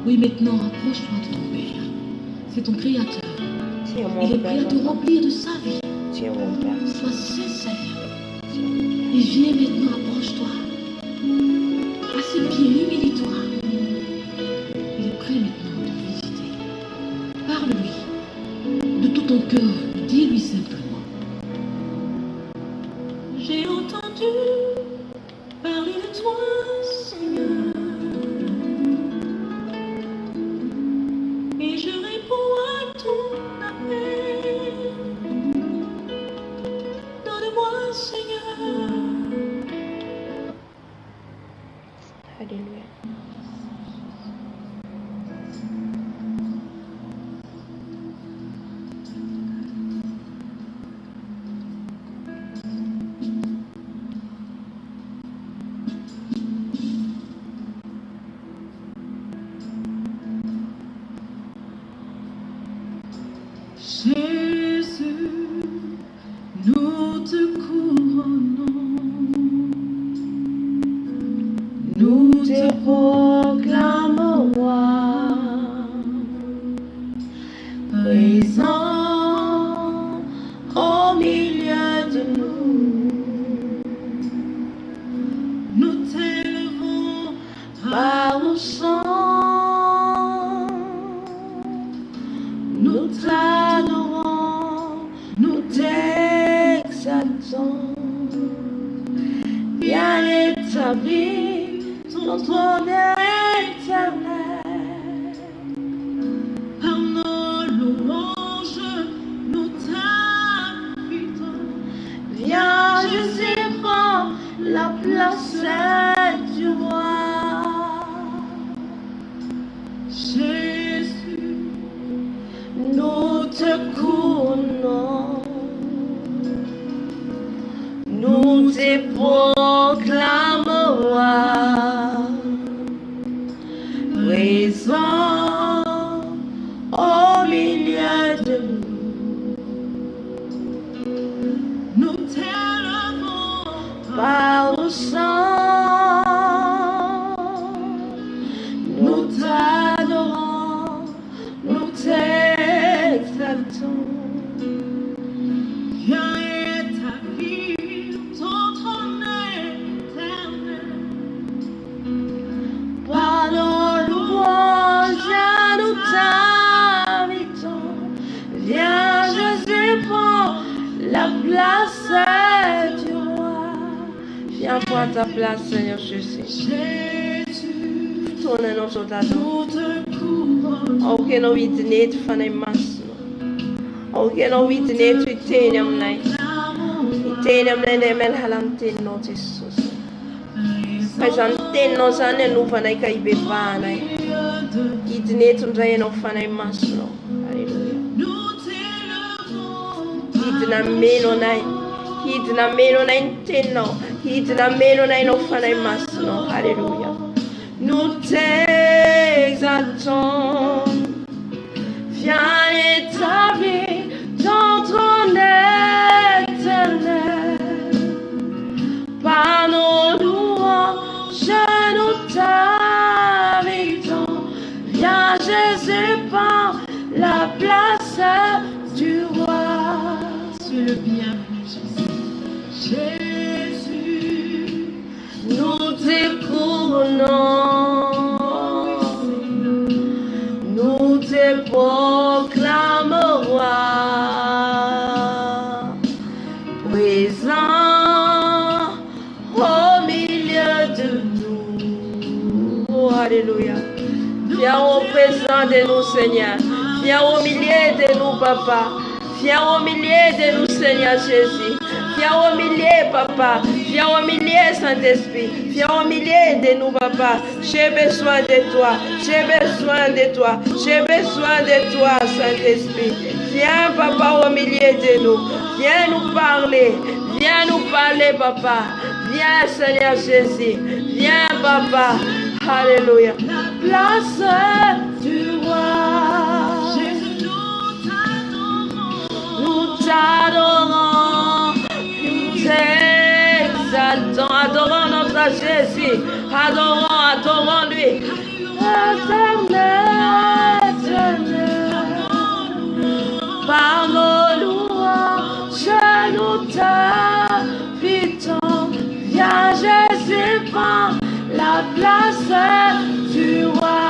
Oui, maintenant, approche-toi de ton Père. C'est ton Créateur. Tiens Il mon est prêt à te Père. remplir de sa vie. Tiens mon Père. Sois sincère. Et viens maintenant, approche-toi. À ses pieds, humilie-toi. Il est prêt maintenant à te visiter. Parle-lui de tout ton cœur. Dis-lui simplement. J'ai entendu parler de toi, Seigneur. Et je réponds à ton appel. Donne-moi, Seigneur. Alléluia. Jésus, nous te couronnons, nous te proclamons roi, présent au milieu de nous. Nous t'élevons par nos chants, nous t'adorons, nous t'exaltons. Viens établir ton trône éternel. Par nos louanges, nous t'invitons. Viens, Jésus, prends la place du roi. Jésus, nous te couronnons, nous te proclamons roi, présent au milieu de nous. Nous t'élevons par nos chants, nous t'adorons, nous t'exaltons. Viens établir ton trône éternel. Par nos louanges, nous t'invitons. Viens, Jésus, prends la place du roi. Viens prendre ta place, Seigneur Jésus. Jésus, Tourne nos soldats. nous te couronnons. Ook in wit net van een mas. Ook in wit net u tenem nai. Tenem nai de men halam ten no Jesus. Mas an ten no san en u van kai be vanai. It net un rai no van een mas no. Halleluja. Hit na meno nai. Hit na meno nai ten no. Hit na meno nai no van een mas no. Halleluja. Nous t'exaltons. Viens établir ton trône éternel. Par nos louanges, nous t'invitons. Viens, Jésus, prends la place du roi. Sois le bienvenu, Jésus. Jésus, Nous te couronnons, nous te proclamons roi, présent au milieu de nous. Oh, alléluia. Viens au présent de nous, Seigneur. Viens au milieu de nous, Papa. Viens au milieu de nous, Seigneur Jésus. Viens au milieu, papa. Viens au milieu, Saint-Esprit. Viens au milieu de nous, papa. J'ai besoin de toi. J'ai besoin de toi. J'ai besoin de toi, Saint-Esprit. Viens, papa, au milieu de nous. Viens nous parler. Viens nous parler, papa. Viens, Seigneur Jésus. Viens, papa. Alléluia. Place du roi. Nous t'adorons. Nous t'exaltons. Adorons notre Jésus. Adorons lui. Par nos louanges, nous t'invitons. Viens, Jésus, prends la place du roi.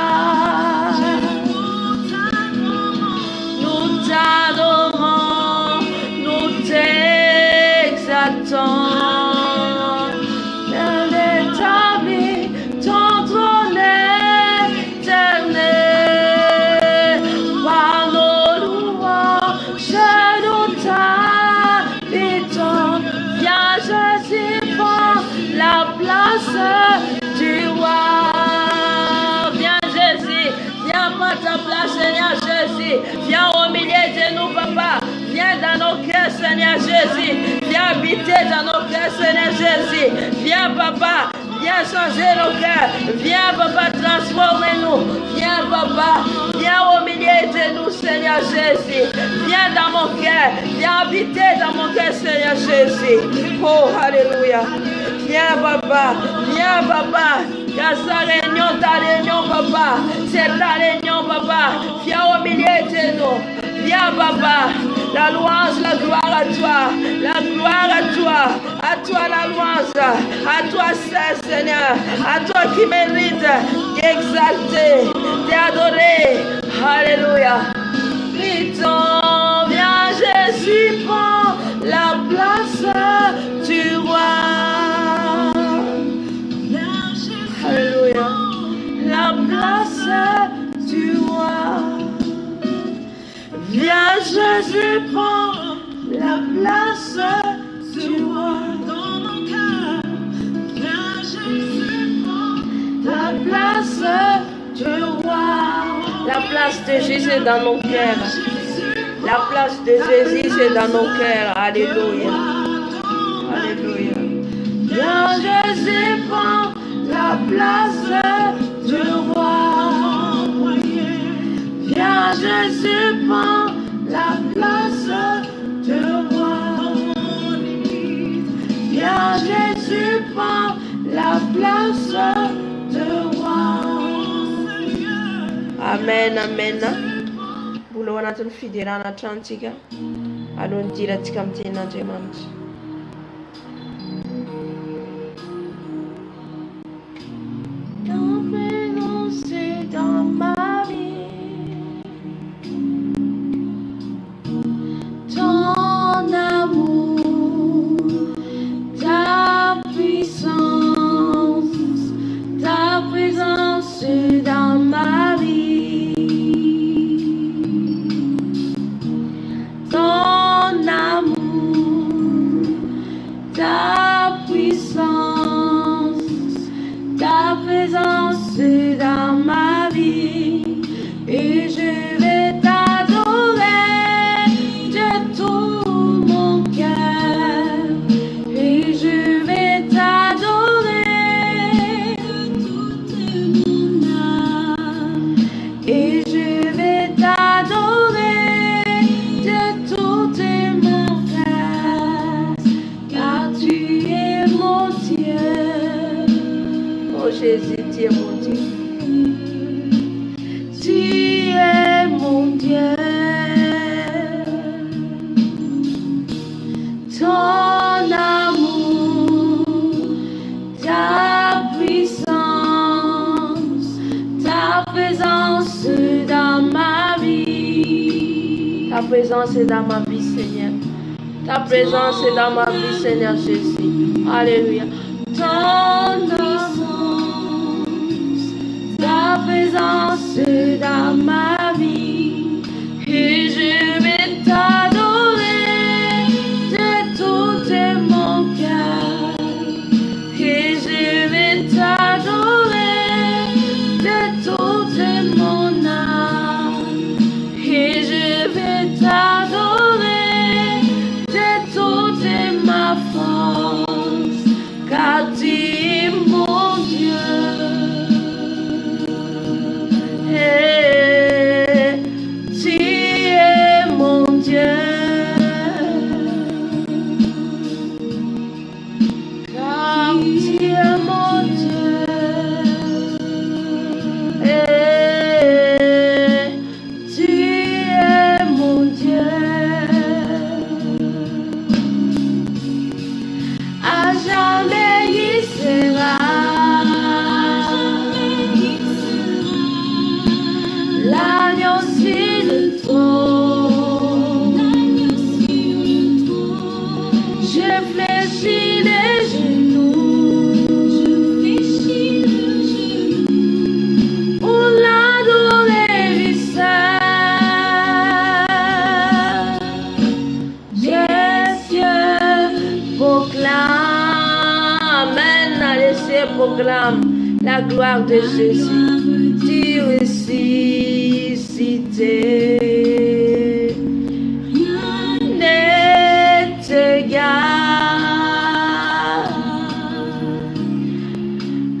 Nous t'adorons, nous t'exaltons. Établis ton trône éternel. Par nos louanges, nous t'invitons. Viens, Jésus, prends la place du roi. Viens, Jésus, viens prendre ta place, Seigneur Jésus. Viens au milieu de nous, papa. Viens dans nos cœurs, Seigneur Jésus. Viens habiter dans nos cœurs, Seigneur Jésus. Viens, papa. Viens changer nos cœurs. Viens, papa, transformer-nous. Viens, papa. Viens au milieu de nous, Seigneur Jésus. Viens dans mon cœur. Viens habiter dans mon cœur, Seigneur Jésus. Oh, alléluia. Viens, papa. Viens, papa. Car sa réunion, ta réunion, papa. C'est ta réunion, papa. Viens au milieu de nous. Viens, papa. La louange, la gloire à toi. La gloire à toi. À toi la louange. À toi seul, Seigneur. À toi qui mérite d'exalter, d'adorer. Alléluia. Prions, viens, Jésus, prends la place du roi. Alléluia. La place du roi. Viens, Jésus, prends la place du roi. Dans mon cœur. Viens, Jésus, prends la place du roi. La place de Jésus est dans nos cœurs. La place de Jésus est dans nos cœurs. Alléluia. Alléluia. Viens, Jésus, prends la place du roi. Viens, Jésus, prends la place du roi. Viens, Jésus, prends la place du roi. Amen, amen. Mbola ho anatin'ny fiderana trantsika alohan'ny diratsika amin'ny tenin'Andriamanitra. Dans ma vie, ton amour, ta puissance, ta présence dans ma vie, ton amour, ta puissance, ta présence dans ma vie, et je vais t'adorer de tout mon cœur, et je vais t'adorer de toute mon âme, et je vais t'adorer de toute mon cœur, car tu es mon Dieu. Oh Jésus, tu es mon Dieu. Tu es mon Dieu. Ton amour, ta puissance, ta présence dans ma vie. Ta présence est dans ma vie, Seigneur. Ta présence est dans ma vie, Seigneur Jésus. Alléluia. Ton puissance, ta présence dans ma vie, et je vais t'adorer de tout mon et proclame la gloire de Jésus. Tu ressuscité. Rien n'est égal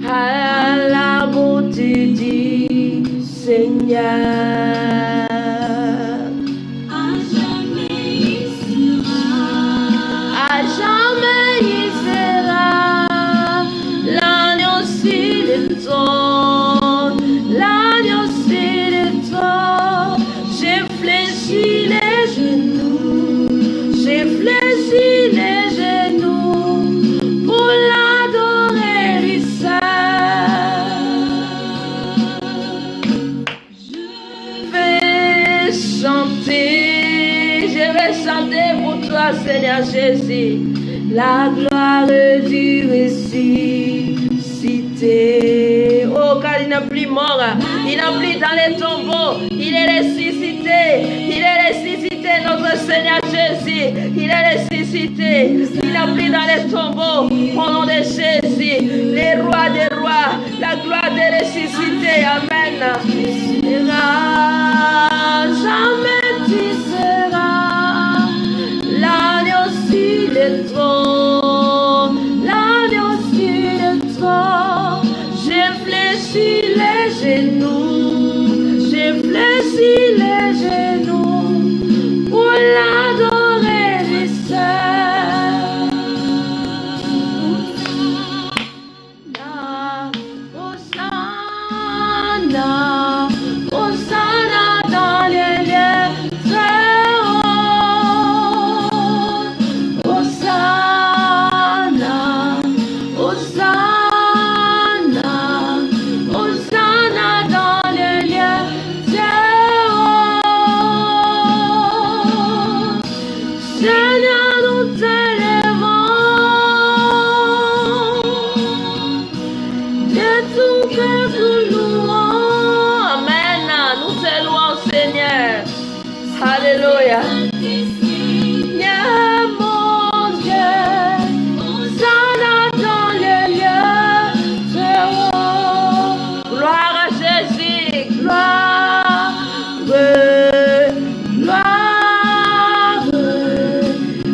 à la beauté du Seigneur. L'agneau sur le trône, j'ai fléchi les genoux pour l'adorer du je vais chanter pour toi, Seigneur Jésus, la gloire du ressuscité. Oh, car il n'est plus mort, il n'est plus dans les tombeaux, il est ressuscité, notre Seigneur Jésus, il est ressuscité, il n'est plus dans les tombeaux, au nom de Jésus, les rois des rois, la gloire des ressuscités, amen. Jamais tu seras l'agneau sur le trône, l'agneau sur le trône. J'ai fléchi les genoux pour l'adorer du seul. Hosanna, Hosanna dans les lieux très hauts. Hosanna, Hosanna, Hosanna dans les lieux très hauts. Seigneur, nous t'élèvons de tout cœur, nous louons. Amen. Nous te louons, Seigneur. Alléluia. Seigneur, mon Dieu, Hosanna dans les lieux très hauts. Gloire à Jésus, gloire, gloire,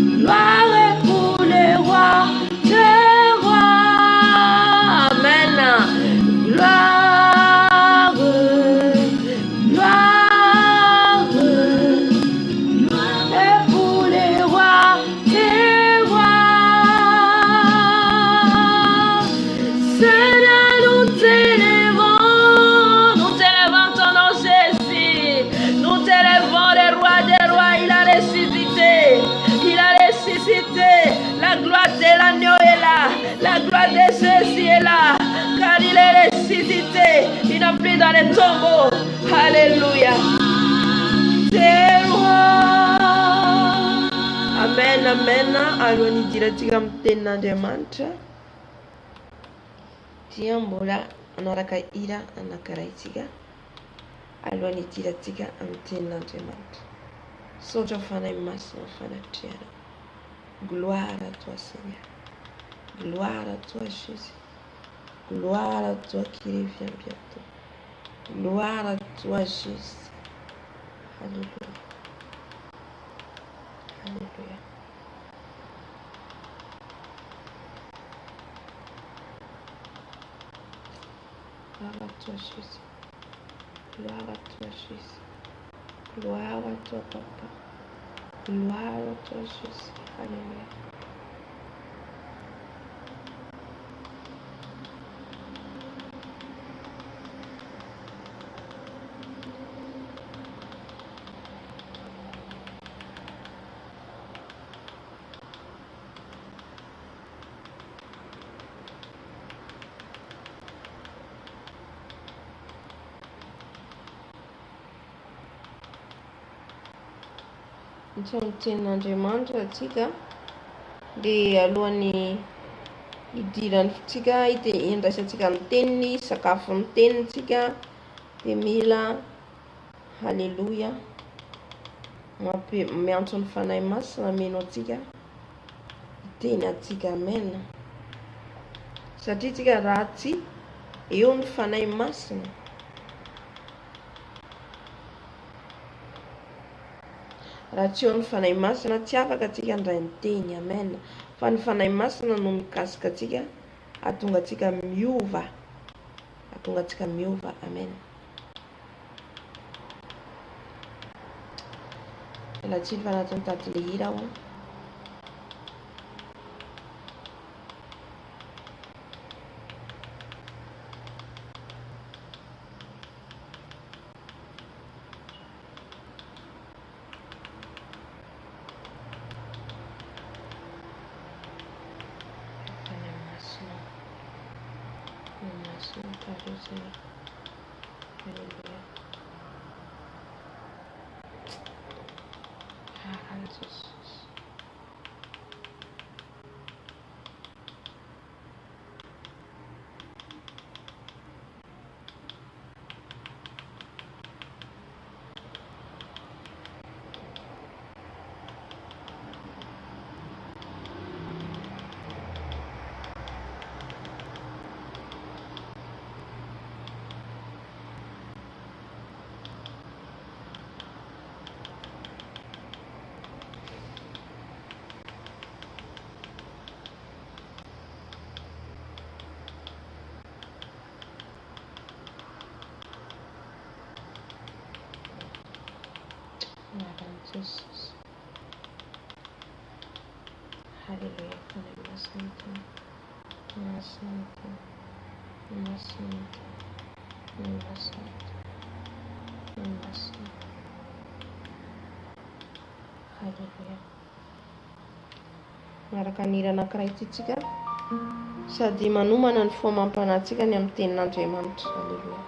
gloire pour les rois des rois. Amen. Gloire, gloire, gloire pour les rois des rois. Seigneur, nous t'élèvons ton nom Jésus. Nous t'élèvons les rois des rois, il a ressuscité. La gloire de l'agneau est là, la gloire de Jésus est là, car il est ressuscité, il n'est plus dans les tombeaux. Alléluia. C'est roi. Amen, amen. Aloni dira mtena demanta. Tiambola anaraka ira anakaraitika. Aloni dira mtena demanta. Soja fana imaso fana tiara. Gloire à toi, Seigneur. Gloire à toi, Jésus. Gloire à toi qui revient bientôt. Gloire à toi, Jésus. Alléluia. Alléluia. Gloire à toi, Jésus. Gloire à toi, Jésus. Gloire à toi, Papa. Gloire à toi, Jésus. Alléluia. Nityan'Andriamanitra atsika dia alohany idirantsika endraisantsika ny teniny sakafo ny tenintsika dia mila halleluja miantso ny fanahy masina meno atsika iteny atsika amen. satria tsika ratsy eo ny fanahy masina. Raha tsy eo ny fanahy masina tsy afaka atsika ndray ny teny. Amen. Fa ny fanahy masina no mikasika atsika ahatonga atsika miova, ahatonga atsika miova. Amen. Latsilo fa anatin'ny tady le hira aho. Jesus. Hallelujah. Hallelujah. Miaraka nira anankiray tsika sady manomana ny fomam-panatsika ny amin'ny tenin'Andriamanitra. Hallelujah.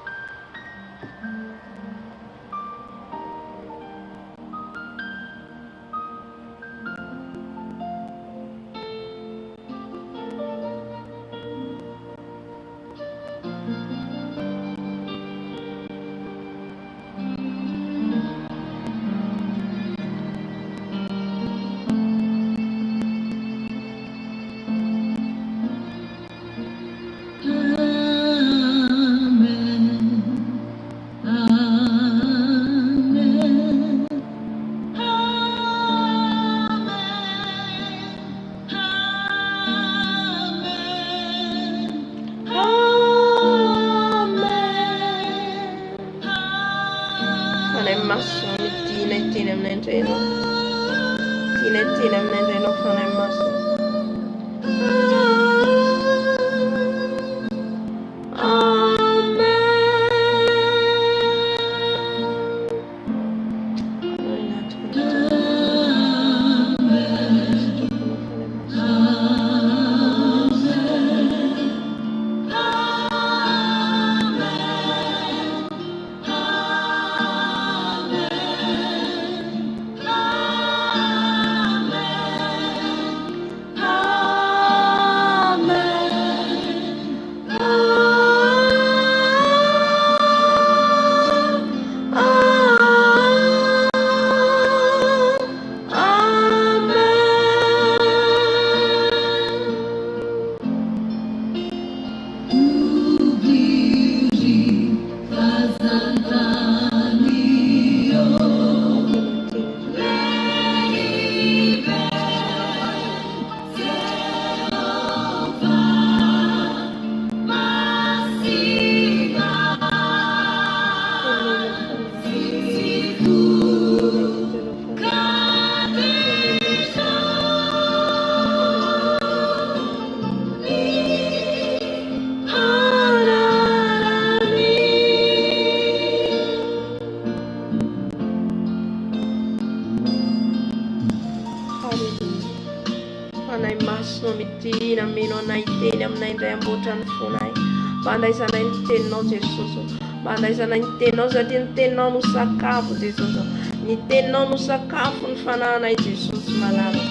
Mandaisanay ny teninao Jesosy, mandaisanay ny teninao satria ny teninao no sakafo Jesosy, ny teninao no sakafo ny fanahinay Jesosy malala.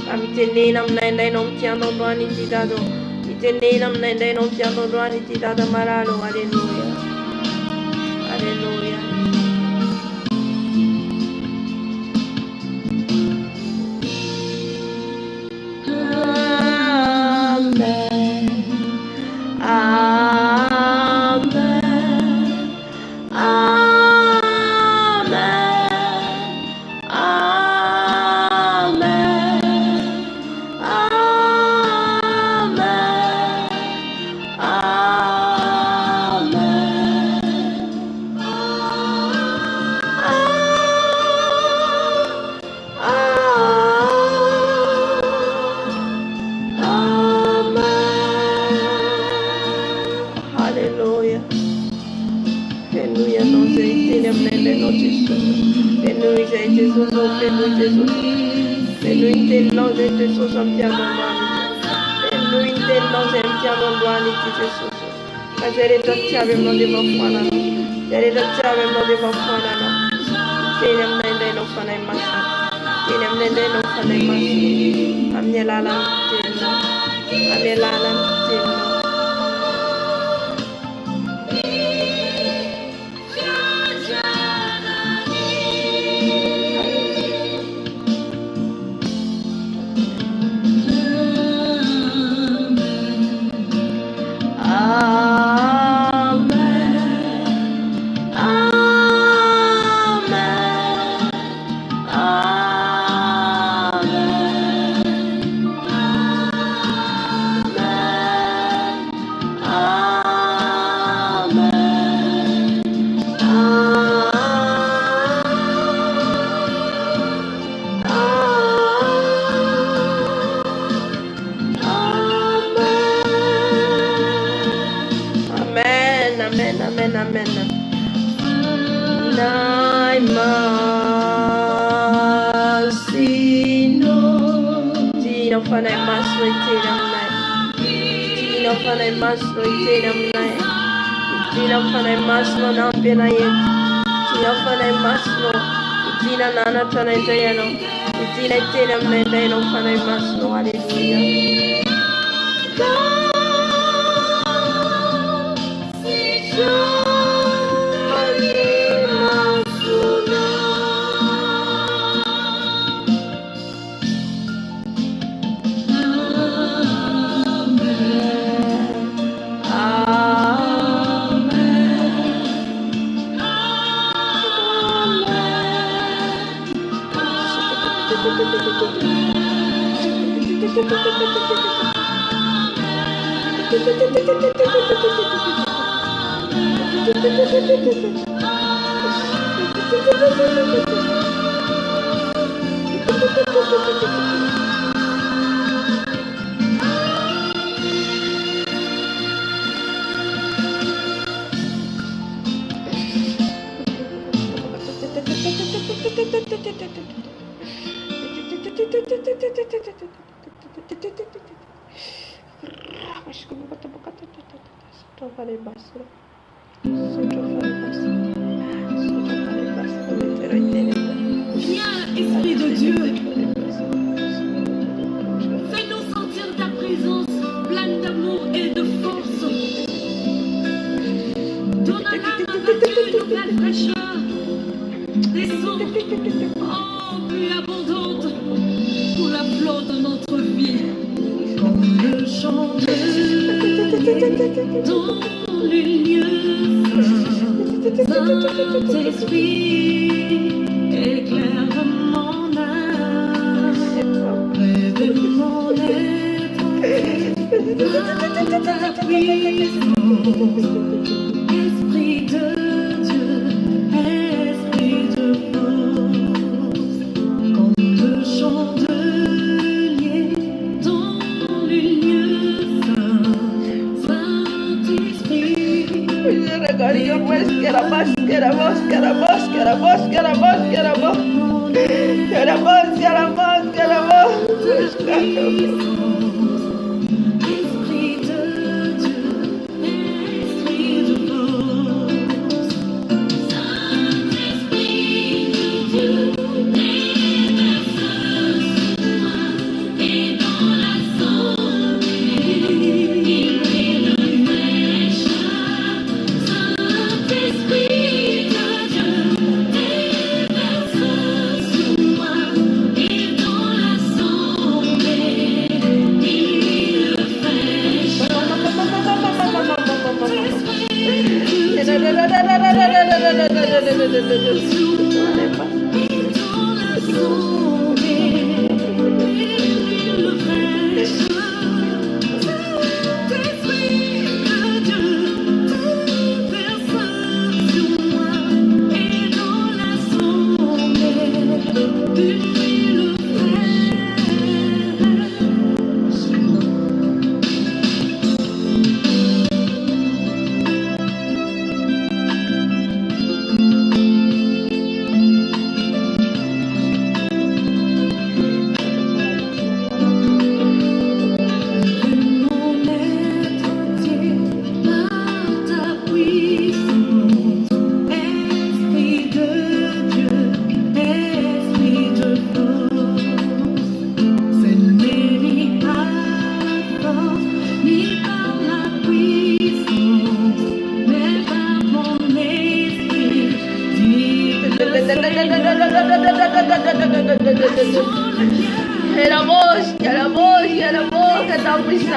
Ka mitenena aminay indray ianao amin'ity androandroany ity Dada, mitenena aminay indray ianao amin'ity androandroany ity Dada malala. Alleluia, alleluia. Amen. Alléluia. Alléluia, non, c'est éternel, non, Jésus. Alléluia, Jésus, non, Alléluia, Jésus. Alléluia, non, Jésus, sometiamo mani. Alléluia, non, sentiamo mani, Jésus. Kasere tocciave non devo fare, no. Kasere tocciave non devo fare, no. Tinem nende no fane masi. Tinem nende no fane masi. Amnelala tenno. Amnelala tenno.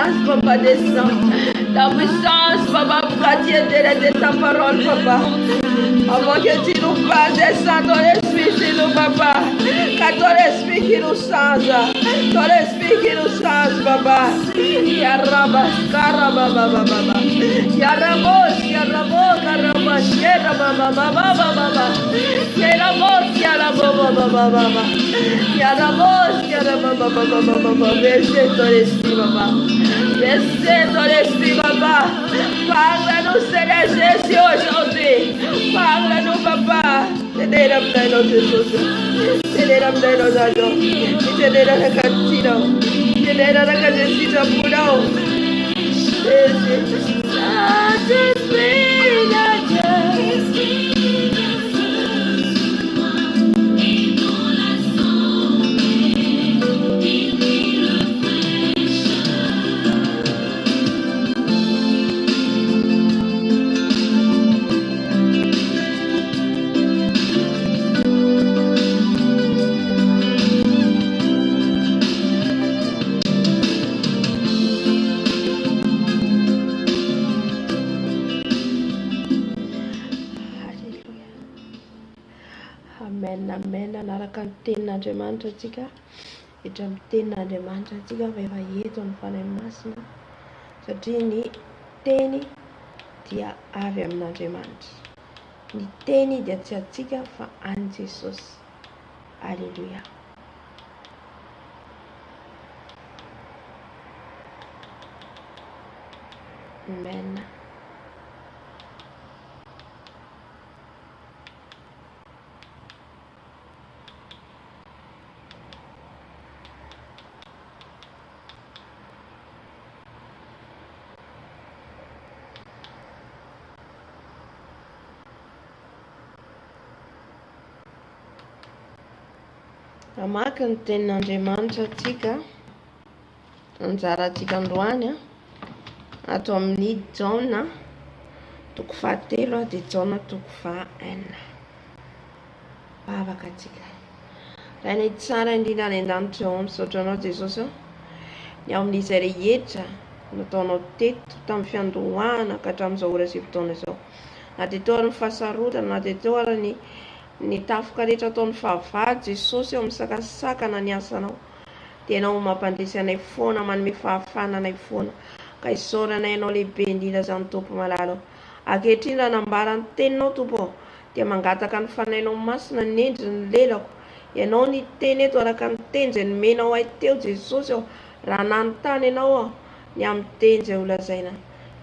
puissance, papa, descends. Ta puissance, papa, pour attirer ta parole, papa. Avant que tu nous parles, descends ton esprit chez nous, papa. Car ton esprit qui nous change. Ton esprit qui nous change, papa. Yarabas, karababa, Yarabos, karabas, yarababa, Yarabos, yarababa, Yarabos, baissez ton esprit, papa. Baissez ton esprit, papa. Parle-nous, Seigneur Jésus, aujourd'hui. Parle-nous, papa. Tenez-nous dans notre chose. Tenez-nous dans nos agents. Tenez-nous dans la cantine. Tenez-nous dans la cantine pour nous. Saint-Esprit de Dieu. Amen. Anaraka ny tenin'Andriamanitra antsika. Etra amin'ny tenin'Andriamanitra antsika rehefa eto amin'ny fanahy masina. Satria ny teny dia avy amin'Andriamanitra. Ny teny dia tsy antsika fa an Jesosy. Alléluia. Amen. Maka ny tenin'Andriamanitra antsika, anjara antsika androany ato amin'ny Jaona toko 7 dia Jaona toko 9. Bavaka antsika. Raha ny tsara indrindra any an-danitra eo misaotra anao Jesosy ny amin'izay rehetra nataonao teto tamin'ny fiandohana ka hatramin'izao ora sy fotoana izao. Na dia teo ary ny fahasarotana, na dia teo ary ny tafoka rehetra ataon'ny fahavalo Jesosy eo misakasakana ny asanao. Dia ianao mampandresy anay foana, manome fahafana anay foana. Ka isaoranay ianao lehibe indrindra izany Tompo malala. Ankehitriny raha nambara ny teninao Tompo dia mangataka ny fanahinao masina ny endry ny lelako. Ianao ny teny eto araka ny teny izay nomenao ahy teo Jesosy eo. Raha nanontany ianao ny amin'ny teny izay holazaina.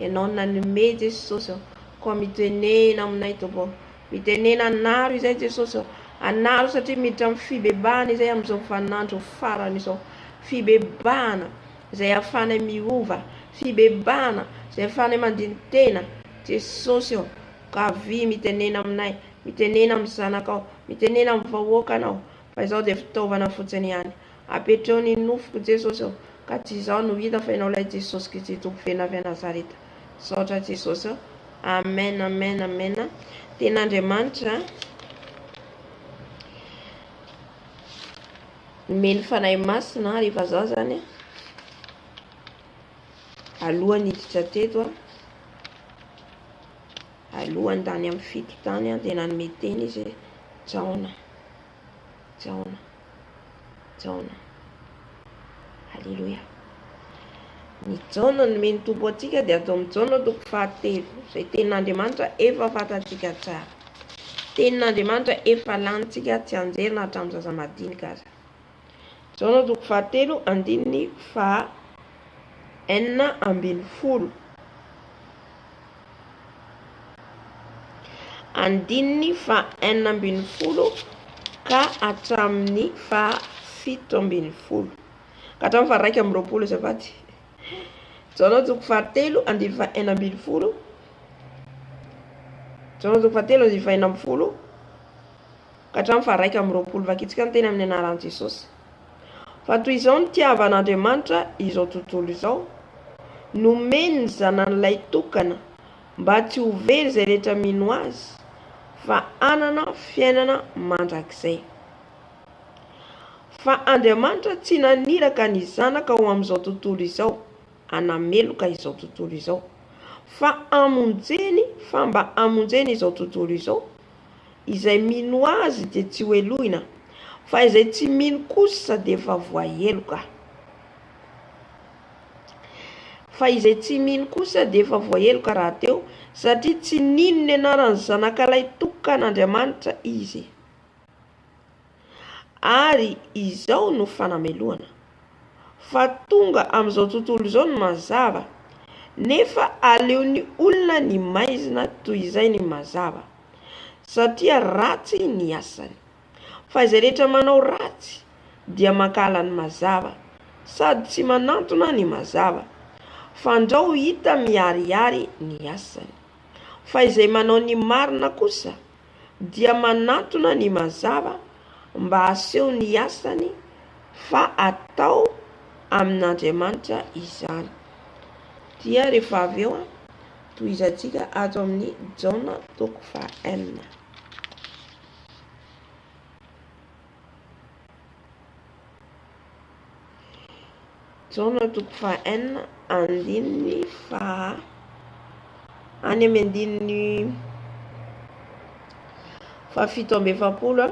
Ianao nanome Jesosy eo. Koa mitenena aminay Tompo. Mitenena anaro izay Jesosy eo. Anaro satria miditra amin'ny fibebahana izay amin'izao vaninandro farany izao. Fibebahana izay ahafahanay miova. Fibebahana izay ahafahanay mandiny tena Jesosy eo. Ka avy mitenena aminay, mitenena amin'ny zanakao, mitenena amin'ny vahoakanao. Fa izao dia fitaovana fotsiny ihany. Apetreo ny nofoko Jesosy eo. Ka tsy izao no hita fa ianao ilay Jesosy Kristy Tompo fena avy Nazareta. Saotra Jesosy eo. Amen, amen, amen. Tenin'Andriamanitra nomeny fanahy masina rehefa zaho zany alohany hiditra teto alohany tany amin'ny fito tany dia nanome teny izy Jaona. Alléluia. Ny Jaona nomeny Tompo antsika dia atao amin'ny Jaona toko 7 izay tenin'Andriamanitra efa fantatsika tsara. Tenin'Andriamanitra efa lantsika tsy anjerina hatramin'ny zaza madinika aza. Jaona toko 7 andininy 4:40. Andininy 4:40 ka hatramin'ny 7:20. Ka hatramin'ny 1:20 zafady. Jaona toko 7 andininy 4:40. Jaona toko 7 andininy 4:40 ka hatramin'ny 1:20 vakitsika ny teny amin'ny anaran'i Jesosy. Fa toy izao ny tiavan'Andriamanitra izao tontolo izao, nomeny ny zanan'ilay tokana mba tsy ho very izay rehetra mino azy, fa anana fiainana mandrakizay. Fa Andriamanitra tsy naniraka ny zanaka ho amin'izao tontolo izao anameloka izao tontolo izao. Fa mba amonjeny izao tontolo izao, izay mino azy dia tsy ho elohina, fa izay tsy mino kosa dia efa voaheloka. Raha teo, satria tsy nino ny anaran'ny zanak'alay tokan'Andriamanitra izy. Ary izao no fanamelohana. Fa tonga amin'izao tontolo izao no mazava, nefa aleon'ny olona ny maizina toy izay ny mazava, satria ratsy ny asany. Fa izay rehetra manao ratsy dia makala ny mazava, sady tsy manantona ny mazava, fa andrao hita miharihary ny asany. Fa izay manao ny marina kosa dia manantona ny mazava, mba aseho ny asany fa atao amin'Andriamanitra izany. Dia rehefa avy eo tohizantsika ato amin'ny Jaona 4:4. Jaona 4:4 andininy fa any amin'ny andininy 7:7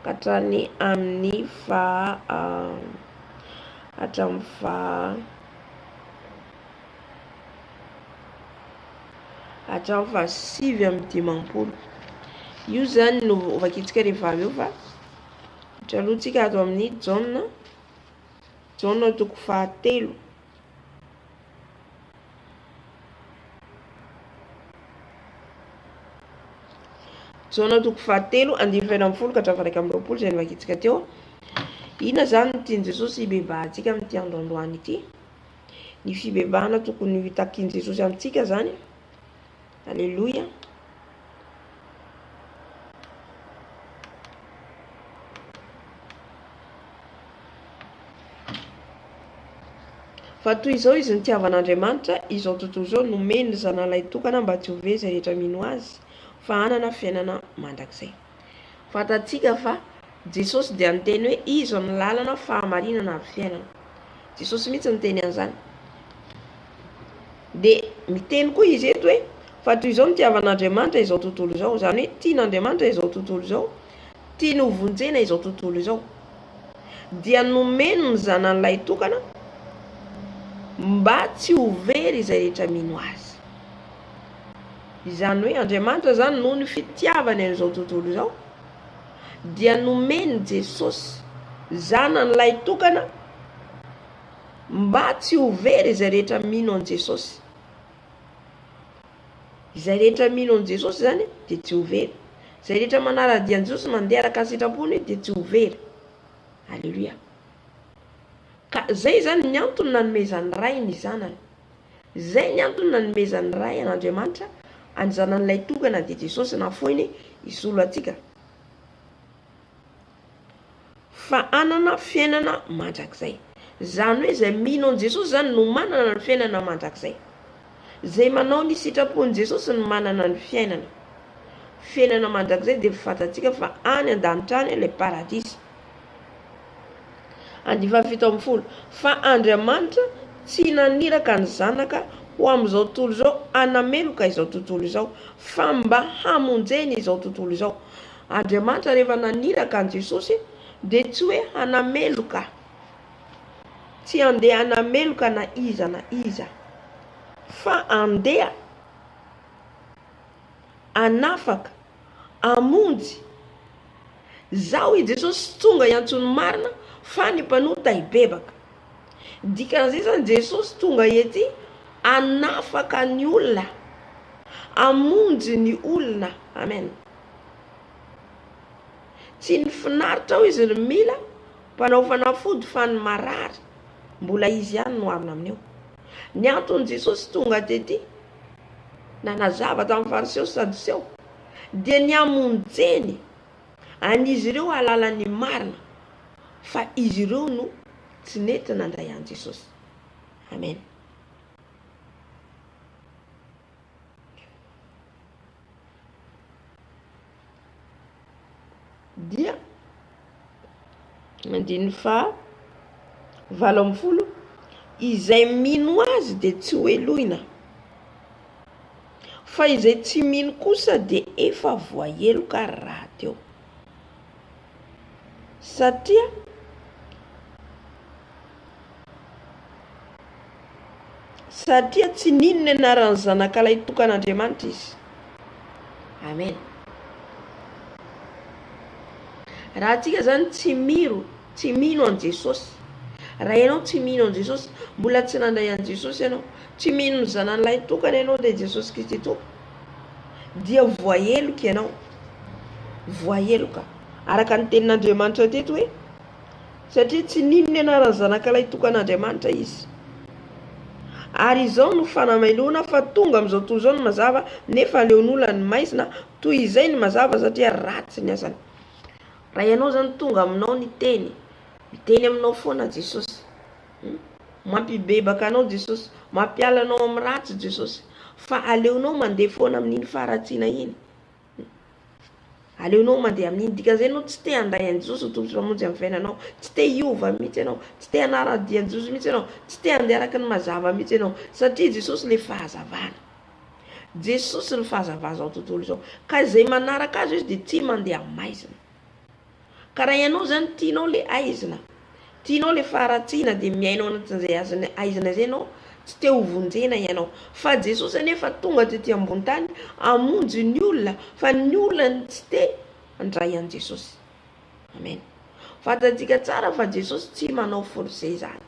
katrany amin'ny hatramin'ny 7:10. Io zany no vakitsika rehefa avy eo, fa tralohantsika ato amin'ny Jaona 4:3. Jaona 4:3 andiny 9 ka 11 zay no vakitsika teo. Ina zany no tiany Jesosy hibebahantsika amin'ity androandroany ity? Ny fibebahana tokony hitakiany Jesosy amintsika zany. Alleluia. Fa toy izao izy nitiavan'Andriamanitra, izao tontolo izao nomeny zanalay tokana mba tsy ho very izay rehetra mino azy, fa hanana fiainana mandrakizay. Fantatsika fa Jesosy dia miteny hoe izy ny lalana, fahamarinana ary fiainana. Jesosy mihitsy miteny an'izany. Dia miteny koa izy eto hoe fa toy izao nitiavan'Andriamanitra izao tontolo izao, zany hoe tian'Andriamanitra izao tontolo izao, tiany ho vonjena izao tontolo izao, dia nomeny ny zanan'ilay tokana mba tsy ho very izay rehetra mino azy. Izany hoe Andriamanitra zany noho ny fitiavany an'izao tontolo izao, dia nomeny Jesosy zanan'ilay tokana mba tsy ho very izay rehetra mino an' Jesosy. Izay rehetra mino an' Jesosy zany dia tsy ho very. Izay rehetra manara-dia an' Jesosy mandeha araka ny sitrapony dia tsy ho very. Alleluia. Ka zay zany ny antony nanomezan'ny ray ny zanany. Zay ny antony nanomezan'ny ray an'Andriamanitra any zanan'ilay tokana dia Jesosy na foiny isolo atsika. Fa hanana fiainana mandrakizay. Zany hoe izay mino an' Jesosy zany no manana ny fiainana mandrakizay. Zay manao ny sitrapon'i Jesosy no manana ny fiainana. Fiainana mandrakizay dia fantatsika fa any an-danitra any ilay paradisy. 7:10. Fa Andriamanitra tsy naniraka ny zanaka ho amin'izao tontolo izao anameloka izao tontolo izao, fa mba hamonjeny izao tontolo izao. Andriamanitra rehefa naniraka an' Jesosy dia tsy hoe hanameloka, tsy handeha hanameloka na iza, fa andeha anafaka amonjy. Zao i Jesosy tonga hiantsony marina fa ny mpanota hibebaka. Dikan'izay zany Jesosy tonga ety anafaka ny olona, amonjy ny olona. Amen. Tsy ny finaritra ao izy ny mila mpanao fanafody, fa ny marary mbola izy ihany no arina amin'eo. Ny antony Jesosy tonga tety nanazava tamin'ny fariseo sy sadoseo dia ny amonjeny an'izy ireo alalan'ny marina, fa izy ireo no tsy nety nandray an' Jesosy. Amen. Dia mandiny fa 8. izay mino azy dia tsy hoeloina, fa izay tsy mino kosa dia efa voaheloka raty eo. Satria tsy ninona anaran'ny zanak'alay tokan'Andriamanitra izy. Amen. Raha antsika zany tsy mino an Jesosy, raha ianao tsy mino an Jesosy, mbola tsy nandray an Jesosy ianao, tsy mino ny zanan'ilay tokana ianao dia Jesosy Kristy toko, dia voaheloka ianao, voaheloka. Araka ny tenin'Andriamanitra teto hoe, satria tsy ninona anaran'ny zanak'ilay tokan'Andriamanitra izy. Ary izao no fanamailona fa tonga amin'izao tontolo izao ny mazava, nefa aleon'olona ny maizina toy izay ny mazava satria ratsy ny asany. Raha ianao zany tonga aminao ny miteny aminao foana Jesosy, mampibebaka anao Jesosy, mampiala anao amin'ny ratsy Jesosy, fa aleonao mandeha foana amin'iny faharatsiana iny. Aleonao mandeha amin'iny, dikan'izay anao tsy te handray an Jesosy ho tompotry mamonjy amin'ny fiainanao, tsy te hiova mihitsy ianao, tsy te hanara-dia an Jesosy mihitsy ianao, tsy te handeha araka ny mazava mihitsy ianao, satria Jesosy le fahazavana. Jesosy ny fahazavana izao tontolo izao. Ka izay manaraka azy izy dia tsy mandeha maizina. Ka raha ianao zany tianao le aizina, tianao le faharatsiana dia miainao anatin'izay aizina izay ianao, tsy te ho vonjena ianao. Fa Jesosy anefa tonga tety ambony tany hamonjy ny olona, fa ny olona tsy te handray an Jesosy. Amen. Fantatsika tsara fa Jesosy tsy manao forcé zany.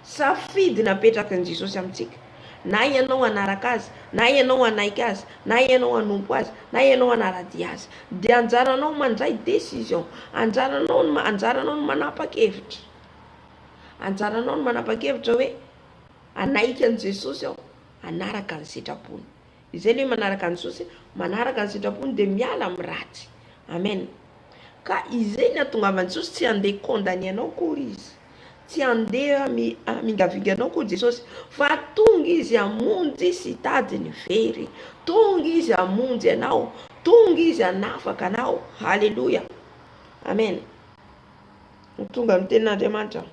Safidy napetraka an Jesosy amintsika. Na ianao hanaraka azy, na ianao hanaiky azy, na ianao hanompo azy, na ianao hanaradia azy, dia anjaranao mandray décision, anjaranao ny manapa-kevitra. Anjaranao ny manapa-kevitra hoe hanaiky an Jesosy aho, hanaraka ny sitrapony. Izay ilay manaraka ny Jesosy, manaraka ny sitrapony dia miala amin'ny ratsy. Amen. Ka izay ny ahatongavan'i Jesosy tsy handeha condamner anao kory izy, tsy handeha mingavinganao koa Jesosy, fa tonga izy hamonjy sy tady ny very, tonga izy hamonjy anao, tonga izy hanafaka anao. Halleluja. Amen. Tonga amin'ny tenin'Andriamanitra.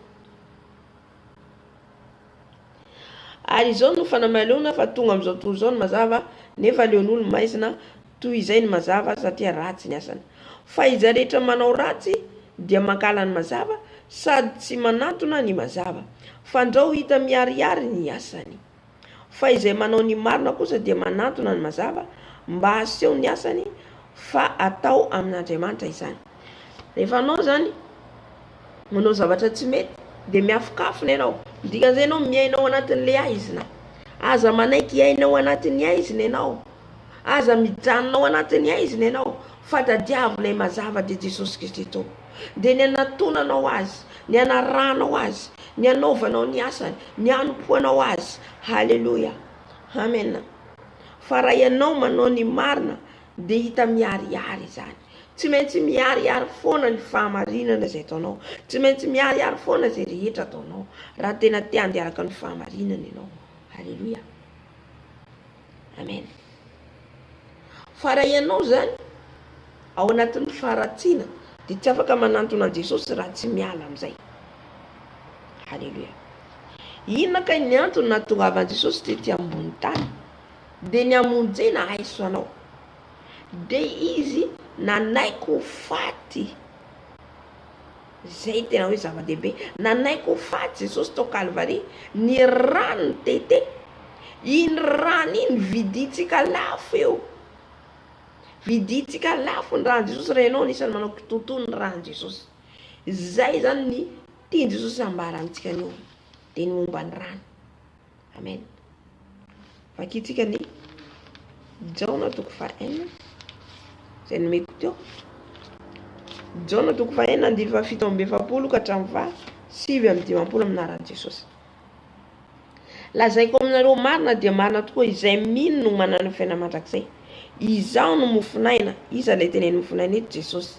Ary izao no fanamailona fa tonga amin'izao tontolo izao ny mazava, nefa aleon'olona maizina toy izay ny mazava satria ratsy ny asany. Fa izy rehetra manao ratsy dia mankala ny mazava, sady tsy manantona ny mazava, fandrao hita miarihary ny asany. Fa izay manao ny marina kosa dia manantona ny mazava, mba haseho ny asany, fa atao amin'Andriamanitra izany. Rehefa anao zany manao zavatra tsy mety dia miafokafona ianao, dikan'izay ianao miainao anatin'le aizina, aza manaiky iainao anatin'ny aizina ianao, aza mijanonao anatin'ny aizina ianao, fa tadiavinay mazava dia Jesosy Kristy tao. Dia ny anatonanao azy, ny anaranao azy, ny anaovanao ny asany, ny anompoanao azy. Halleluja. Amen. Fa raha ianao manao ny marina dia hita miarihary izany. Tsy maintsy miarihary foana ny fahamarinana izay ataonao, tsy maintsy miarihary foana izay rehetra ataonao, raha tena te handeharaka ny fahamarinana ianao. Halleluja. Amen. Fa raha ianao zany ao anatin'ny faharatsiana dia tsy afaka manantona an Jesosy raha tsy miala amin'izay. Halleluja. Inona ka ny antony nahatongavan Jesosy tety ambony tany dia ny hamonjena aiso anao, dia izy nanaiko ho faty. Zay tena hoe zava-dehibe. Nanaiko ho faty Jesosy tao Calvary, ny rano tete, iny rano iny viditsika lafo eo. Viditsika lafo ny rahan'i Jesosy raha ianao anisan'ny manao tontolo ny rahan'i Jesosy. Zay zany ny tian'i Jesosy hambara amintsika anio, dia ny momba ny rano. Amen. Vakitsika ny Jaona toko 1, izay no mety teo. Jaona toko 1 andiny 7:20 ka hatramin'ny 7:50 aminaran'i Jesosy. Lazaiko aminareo marina dia marina tokoa, izay mino no manana fiaina mandrakizay. Izaho no mofinaina. Iza ilay teneny mofinaina eto Jesosy.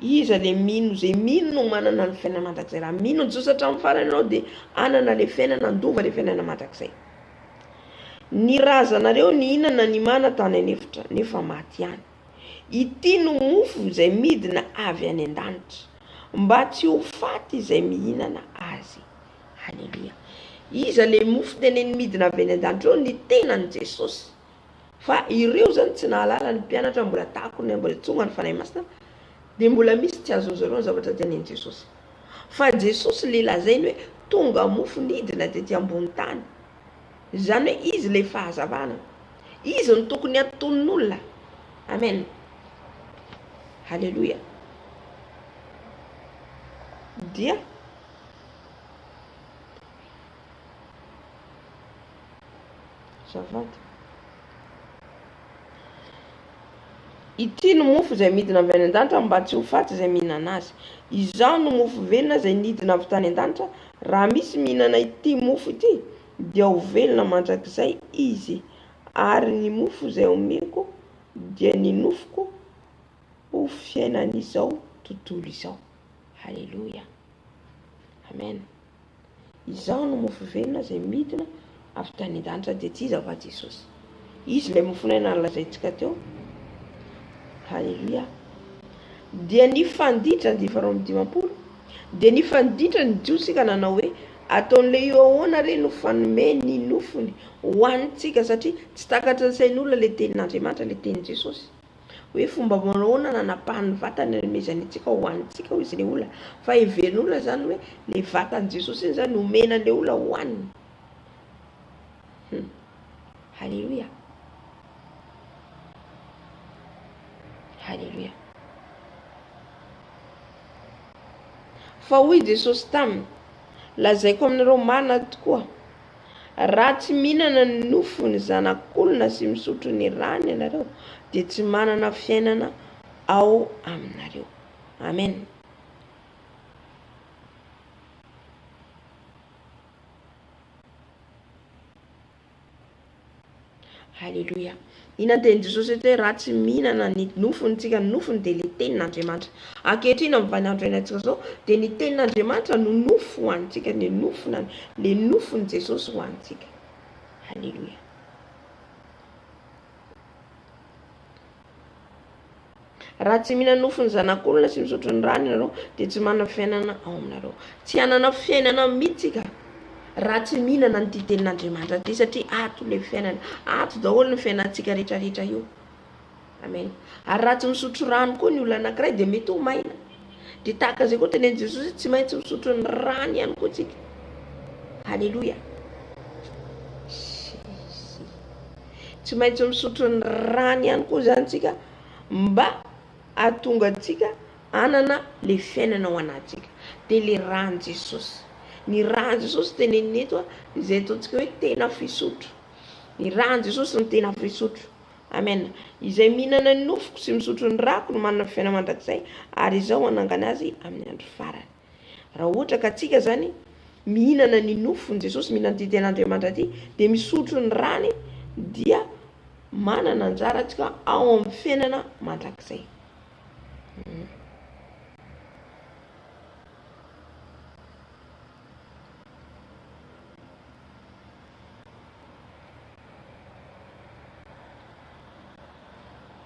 Iza ilay mino, izay mino no manana ny fiaina mandrakizay. Raha mino ny Jesosy hatramin'ny farany ianao dia anana ilay fiainana, andova ilay fiainana mandrakizay. Ny razanareo ny hinana ny mana tany anefitra, nefa maty ihany. Ity no mofo izay midina avy any an-danitra. mba tsy ho faty izay mihinana azy. Halleluja. Iza le mofo teneny midina avy any an-danitra eo ny tenany Jesosy. Fa ireo zany tsy nahalala ny mpianatra mbola takony mbola tsonga ny fanahy masina dia mbola misy tsy azo zareo ny zavatra teneny Jesosy. Fa Jesosy le lazainy hoe tonga mofo nidina tety ambony tany. Zany hoe izy le fahazavana. Izy no tokony aton'olona. Amen. Halleluja. Dia zavatra. Ity no mofo izay midina avy any an-danitra mba tsy ho faty izay mihinana azy. Izao no mofo velona izay nidina avy tany an-danitra. Raha misy mihinana ity mofo ity dia ho velona mandrakizay izy. Ary ny mofo izay omeko dia ny nofoko ho fiainan'izao tontolo izao. Halleluja. Amen. Izao no mofo velona izay midina avy tany an-danitra dia tsy iza fa Jesosy. Izy ilay mofo nay nalazaintsika teo. Halleluja. Dia ny fanditra dia ny fanditra ny jiosika nanao hoe ataon'le io ahoana re no fanome ny nofony ho anitsika satria tsy takatra ny sain'olona le tenin'Andriamanitra le tenin Jesosy. Hoe fomba manahoana nanapahany vatany nomezany antsika ho anitsika ho izy le olona. Fa heverin'olona zany hoe le vatany Jesosy iny zany nomena le olona ho aniny. Halleluja. Halleluja. Fa hoy Jesosy taminy, lazaiko aminareo marina tokoa, raha tsy mihinana ny nofony zanak'olona sy misotro ny rany ianareo dia tsy manana fiainana ao aminareo. Amen. Halleluja. Inanteny Jesosy hoe raha tsy mihinana ny nofony tsika, ny nofony dia le tenin'Andriamanitra. Ankehitriny amin'ny vaninandro iainantsika zao dia ny tenin'Andriamanitra no nofo ho antsika, le nofony Jesosy ho antsika. Halleluja. Raha tsy mihinana nofony zanak'olona sy misotro ny rany ianareo dia tsy manana fiainana ao aminareo. Tsy hanana fiainana mihitsika raha tsy mihinana ny tenin'Andriamanitra ty satria ato le fiainana, ato daholo ny fiainantsika rehetrarehetra io. Amen. Ary raha tsy misotro rano koa ny olona anankiray dia mety ho maina. Dia tahaka izay koa teneny Jesosy tsy maintsy misotro ny rano ihany koa tsika. Halleluja. Tsy maintsy misotro ny rano ihany koa zany tsika mba ahatonga antsika hanana le fiainana ao anatsika. Dia le rano Jesosy. Ny rano Jesosy teneniny eto izay ataontsika hoe tena fisotro. Ny rano Jesosy no tena fisotro. Amen. Izay mihinana ny nofoko sy misotro ny rako no manana fiainana mandrakizay ary izao hanangana azy amin'ny andro farany. Raha ohatra ka tsika zany mihinana ny nofony Jesosy, mihinana ny tenin'Andriamanitra ty dia misotro ny rany dia manana anjara tsika ao amin'ny fiainana mandrakizay.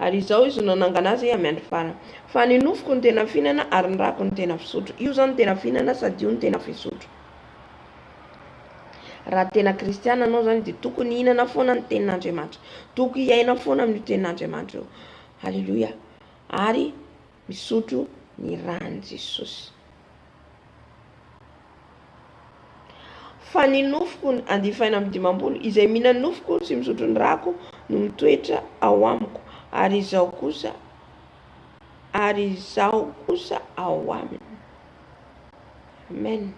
Ary izao izy no nanangana azy amin'ny andro farany. Fa ny nofoko ny tena fihinana ary ny rako ny tena fisotro. Io zany tena fihinana sady io ny tena fisotro. Raha tena kristiana anao zany dia tokony hihinana foana ny tenin'Andriamanitra. Tokony hiaina foana amin'ny tenin'Andriamanitra io. Halleluja. Ary misotro ny rano Jesosy. Fa ny nofoko ny andifaina amin'ny 10 izay mihinana nofoko sy misotro ny rako no mitoetra ao amiko. Ary izao kosa ao aminy. Amen.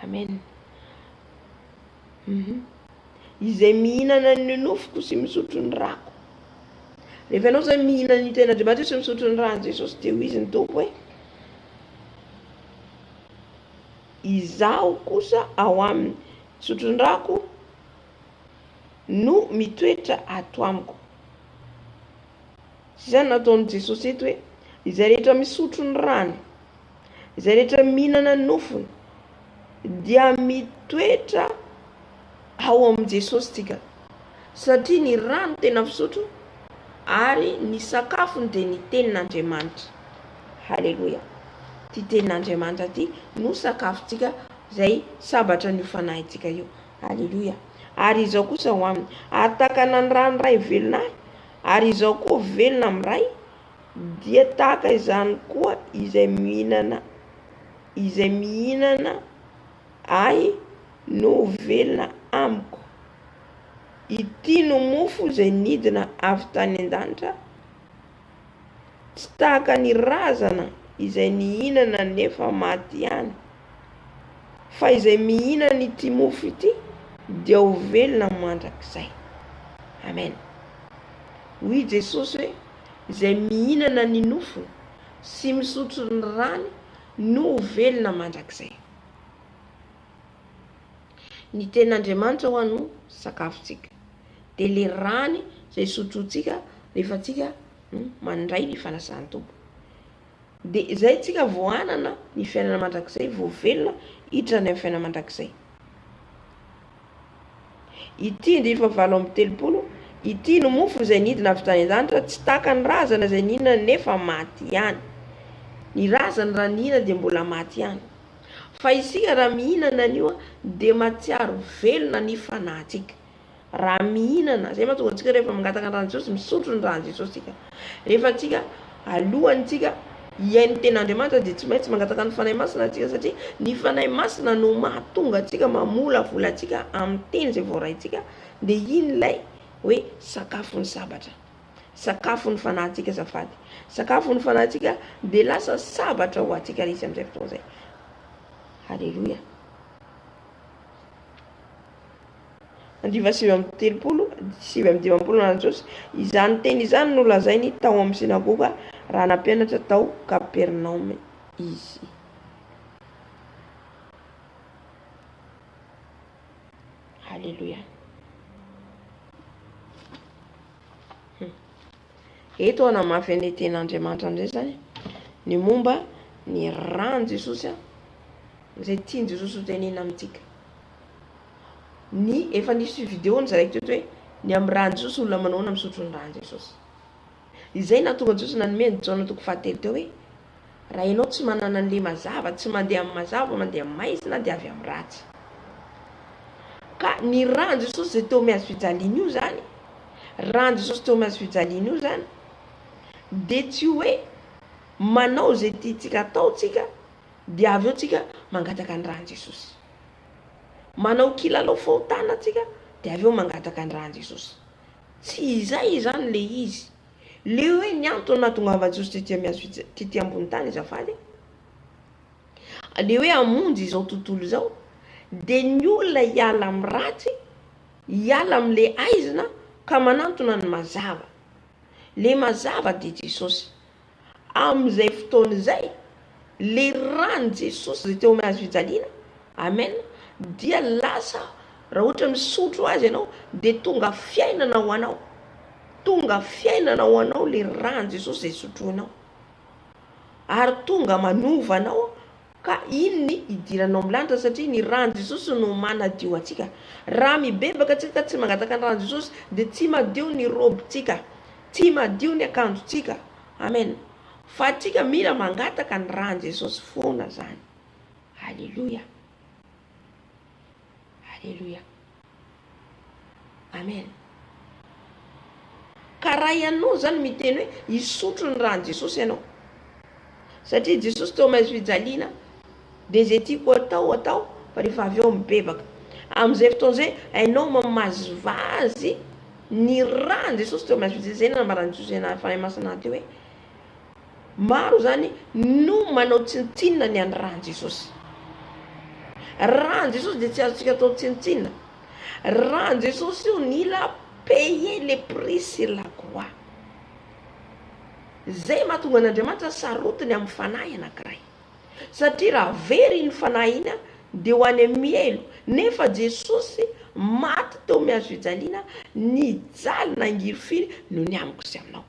Amen. Izay mihinana ny nofoko sy misotro ny rako. Rehefa ianao zany mihinana ny tenin'Andriamanitra sy misotro ny rano Jesosy dia ho izy ny tompo hoe izaho kosa ao aminy, misotro ny rako no mitoetra ato amiko. Zany nataon'i Jesosy eto hoe izay rehetra misotro ny rano, izay rehetra mihinana ny nofony dia mitoetra ao amin'ny Jesosy tsika. Satria ny rano tena fisotro ary ny sakafony dia ny tenin'Andriamanitra. Halleluja. ty tenin'Andriamanitra ty no sakafontsika zay sabatra ny fanahintsika io. Alleluia. Ary izao kosa ho aminy atakana ny ranoray velona ary izao koa velona amiray dia tahaka izany koa izay mihinana ahy no velona amiko. Ity no mofo izay nidina avy tany an-danitra, tsy tahaka ny razana izay nihinana nefa maty ihany, fa izay mihinana ity mofo ity dia ho velona mandrakizay. Amen. Hoy Jesosy hoe izay mihinana ny nofo sy misotro ny rany no ho velona mandrakizay. Ny tenin'Andriamanitra ho anno sakafontsika, dia le rany izay sotrotsika rehefa tsika mandray ny fanasany tompo. Dia izay tsika voanana ny fiainana mandrakizay, voavelona hiditra ny fiainana mandrakizay. Ity 9:7, ity no mofo izay nidina avy tany an-danitra, tsy tahaka ny razana izay nihinana nefa maty ihany. Ny razana raha nihinana dia mbola maty ihany, fa isika raha mihinana an'io dia matsiaro velona ny fanahintsika. Raha mihinana, zay mahatonga antsika rehefa mangataka ny rano Jesosy, misotro ny rano Jesosy tsika. Rehefa tsika alohantsika hiaino ny tenin'Andriamanitra dia tsy maintsy mangataka ny fanahy masina antsika, satria ny fanahy masina no mahatonga antsika mamola volantsika amin'ny teny izay voaraintsika. Dia iny ilay hoe sakafo ny sabatra, sakafo ny fanahintsika azafady, sakafo ny fanahintsika dia lasa sabatra ho antsika izy amin'izay fotoana izay. Halleluia. 9:7-9 Jesosy, izany teny izany no lazainy tao amin'ny sinagoga raha nampianatra tao Kapernaum izy. Halleluia. Eto anamafy an'ilay tenin'Andriamanitra amin'izay zany ny momba ny rano Jesosy izay tiany Jesosy ho tenena amintsika. Ny efa nisy vidéo nizaraiko teto hoe ny amin'ny rano Jesosy olona manahoana misotro ny rano Jesosy. Izay nahatonga Jesosy nanome ny Jaona 7 teo hoe raha ianao tsy manana an'ilay mazava, tsy mandeha amin'ny mazava, mandeha amin'ny maizina dia avy amin'ny ratsy. Ka ny rano Jesosy izay teo miazo fijaliana io zany, rano Jesosy teo miazo fijaliana io zany, dia tsy hoe manao izay tiantsika atao tsika dia avy eo tsika mangataka ny rano Jesosy. Manao kilalao fahotana tsika dia avy eo mangataka ny rano Jesosy. Tsy izay zany le izy. Le hoe ny antony nahatongava Jesosy tety ambony tany azafady, le hoe hamonjy izao tontolo izao, dia ny olona hiala amin'ny ratsy, hiala amin'le aizina ka manantona ny mazava. Le mazava dia Jesosy. Amin'izay fotoana izay, le rano Jesosy izay teo miazo fijaliana, amen, dia lasa raha ohatra misotro azy ianao dia tonga fiainana ho anao. Tonga fiainana ho anao le rano Jesosy izay sotroinao. Ary tonga manova anao ka inony idiranao amin'ny lanitra, satria ny rano Jesosy no manadio antsika. Raha mibebaka tsika tsy mangataka ny rano Jesosy dia tsy madio ny robontsika, tsy madio ny akanjontsika. Amen. Fa atsika mila mangataka ny rano Jesosy foana zany. Halleluia. Halleluia. Amen. Ka raha ianao zany miteny hoe hisotro ny rano Jesosy ianao, satria Jesosy teo miazo fijaliana, dia izay tiako atao fa rehefa avy eo mibebaka. Amin'izay fotoana izay hainao mamazivazy ny rano Jesosy teo miazo fijaliana. Zay namarana Jesosy na fanahy masina teo hoe maro zany no manao tsintsinina ny an'ny rano Jesosy. Rano Jesosy dia tsy azontsika atao tsintsinina. Rano Jesosy io nila payer le prix sur la croix. Zay mahatonga an'Andriamanitra sarotiny amin'ny fanahy anankiray, satria raha very ny fanahy iny dia ho any amin'ny mielo. Nefa Jesosy maty teo miazo fijaliana, nijaly nangiry no ny amiko sy aminao.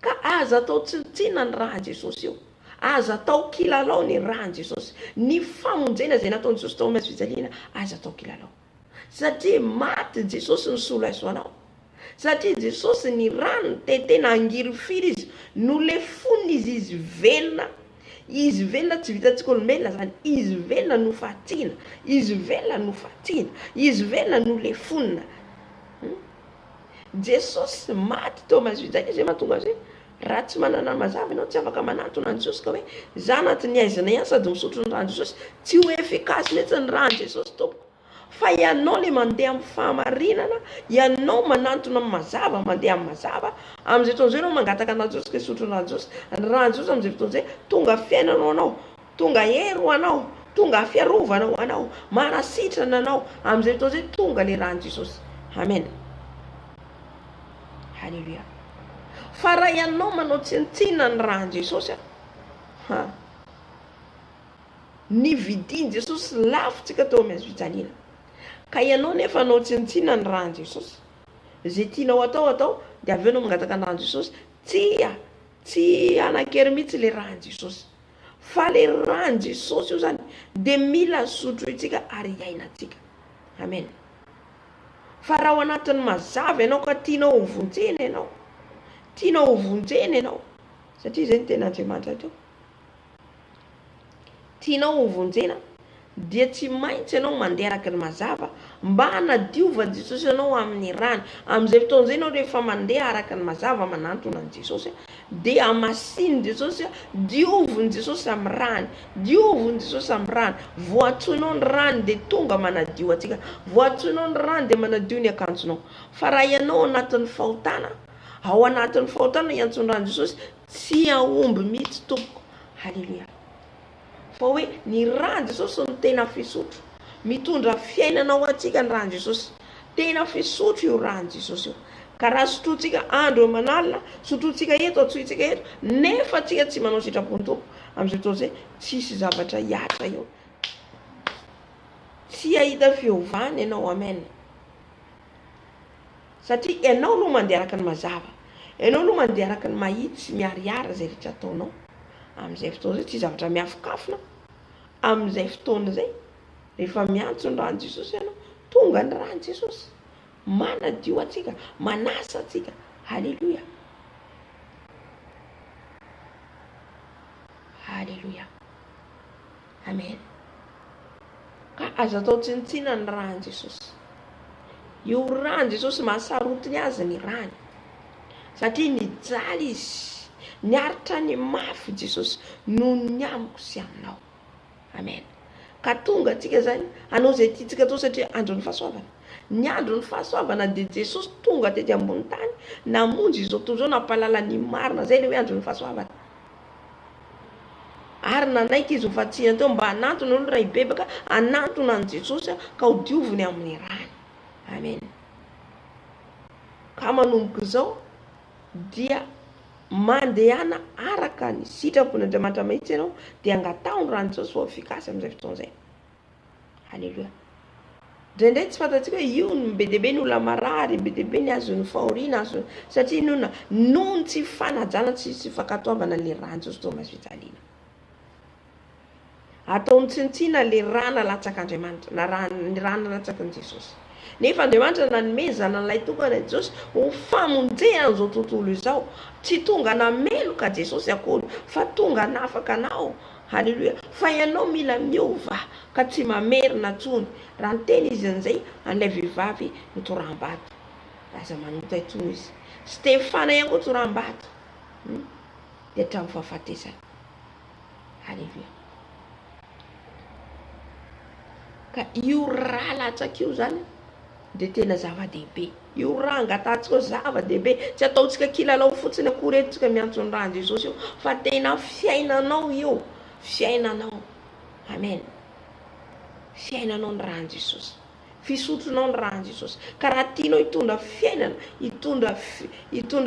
Ka aza atao tsintsinina ny rano Jesosy io, aza atao kilalao ny rano Jesosy. Ny famonjena izay nataony Jesosy teo miazo fijaliana aza atao kilalao, satria maty Jesosy ny sola isoanao. Satria Jesosy ny rano tetena angiry firy izy no le fon'izy velona izy velona tsy vitantsika olombelona zany, izy velona no fahatsina, izy velona no fahatsina, izy velona no le fonina. Jesosy maty teo mahazovitan'izy zay mahatonga azy raha tsy manana mazava ianao tsy afaka manantona an Jesosy ka hoe za anatin'ny aizana ihany sady misotro ny rano Jesosy, tsy ho efficace mihitsy ny rano Jesosy tompoko. Fa ianao le mandeha amin'ny fahamarinana, ianao manantona amin'ny mazava, mandeha amin'ny mazava, amin'izay fotoan'izay ianao mangataka anao Jesosy ka hisotro ny rano Jesosy. Ny rano Jesosy amin'izay fotoan'izay tonga fiainana anao, tonga hery ho anao, tonga fiarovana ho anao, manasitrana anao. Amin'izay fotoan'izay tonga le rano Jesosy. Amen. Halleluja. Fa raha ianao manao tsintsinana ny rano Jesosy, ny vidiny Jesosy lafotsika teo amin'ny hazofijaliana. Ka ianao nefa anao tsintsinana ny rano Jesosy, zay tianao atao dia avy eo anao mangataka ny rano Jesosy, tsy anakery mihitsy le rano Jesosy. Fa le rano Jesosy io zany dia mila sotroitsika ary iainantsika. Amen. Fa raha ao anatin'ny mazava ianao ka tianao ho vonjena ianao, tianao ho vonjena ianao, satria izay ny tena Andriamanitra teo, tianao ho vonjena dia tsy maintsy ianao mandeha araka ny mazava mba hanadiovany Jesosy ianao amin'ny rano. Amin'izay fotoan'izay ianao rehefa mandeha araka ny mazava manantona ny Jesosy dia hamasiny Jesosy, dioviny Jesosy amin'ny rano, dioviny Jesosy amin'ny rano, voatsoinao ny rano dia tonga manadio atsika, voatsoinao ny rano dia manadio ny akanjonao. Fa raha ianao anatin'ny fahotana, ao anatin'ny fahotana iantsony rano Jesosy, tsy ahomby mihitsy tompoko. Halleluja. Fa hoe ny rano Jesosy no tena fisotro, mitondra fiainana ho atsika ny rano Jesosy, tena fisotro io rano Jesosy io. Ka raha sotrotsika andro manalina, sotrotsika eto, atsoitsika eto, nefa atsika tsy manao sitrapony tompo, amin'izay fotoan'izay tsisy zavatra hiatra eo, tsy ahita fiovana ianao. Amen. Satria ianao aloha mandeha araka ny mazava, ianao aloha mandeha araka ny mahitsy sy miariara zay rehetra ataonao. Amin'izay fotoan'izay tsy zavatra miafokafona. Amin'izay fotoana izay rehefa miantso ny rano Jesosy ianao, tonga ny rano Jesosy manadio atsika, manasa atsika. Halleluja. Halleluja. Amen. Ka azo atao tsintsina ny rano Jesosy. Io rano Jesosy mahasarotiny azy ny rano, satria nijaly izy, niaritra ny mafy Jesosy noho ny amiko sy aminao. Amen. Ka tonga atsika zany anao zay tiantsika atao, satria andron'ny fahasoavana, ny andron'ny fahasoavana dia Jesosy tonga tety ambony tany namonjy izao tontolo izao, nampalala ny marina, zay le hoe andron'ny fahasoavana. Ary nanaiky izy ho fatsihana teo mba hanantona olo raha hibebaka, hanantona an Jesosy ka ho dioviny amin'ny rano. Amen. Ka manomboka izao dia mandehana araka ny sitrapon'Andriamanitra mahitsy ianao, dia angatao ny rano Jesosy ho efikasy amin'izay fotoan'izay. Halleluja. Indraindray tsy fantatsika hoe io ny be dia be ny olona marary, be dia be ny azon'ny fahoriana, satria noho ny tsy fanajana, tsy fankatoavana le rano Jesosy teo mazovijaliana. Ataony tsintsina le rano latsak'Andriamanitra, ny rano latsakan'i Jesosy. Nefa Andriamanitra nanome zanan'ilay tokana Jesosy ho famonjena an'izao tontolo izao, tsy tonga nameloka Jesosy akory, fa tonga nafaka anao. Halleluja. Fa ianao mila miova ka tsy mamerina tsony. Raha ny teny izy an'izay an'ilay vehivavy notoram-bato, aza manota itsony izy. Stefana ihany koa toram-bato, dia hatramin'ny fahafatesana. Halleluja. Ka io raha latsaka io zany dia tena zava-dehibe. Io raha angatantsika zava-dehibe, tsy ataontsika kilalao fotsiny akory entsika miantso ny rano Jesosy io, fa tena fiainanao io, fiainanao. Amen. Fiainanao ny rano Jesosy, fisotronao ny rano Jesosy. Ka raha tianao hitondra fiainana, hitondra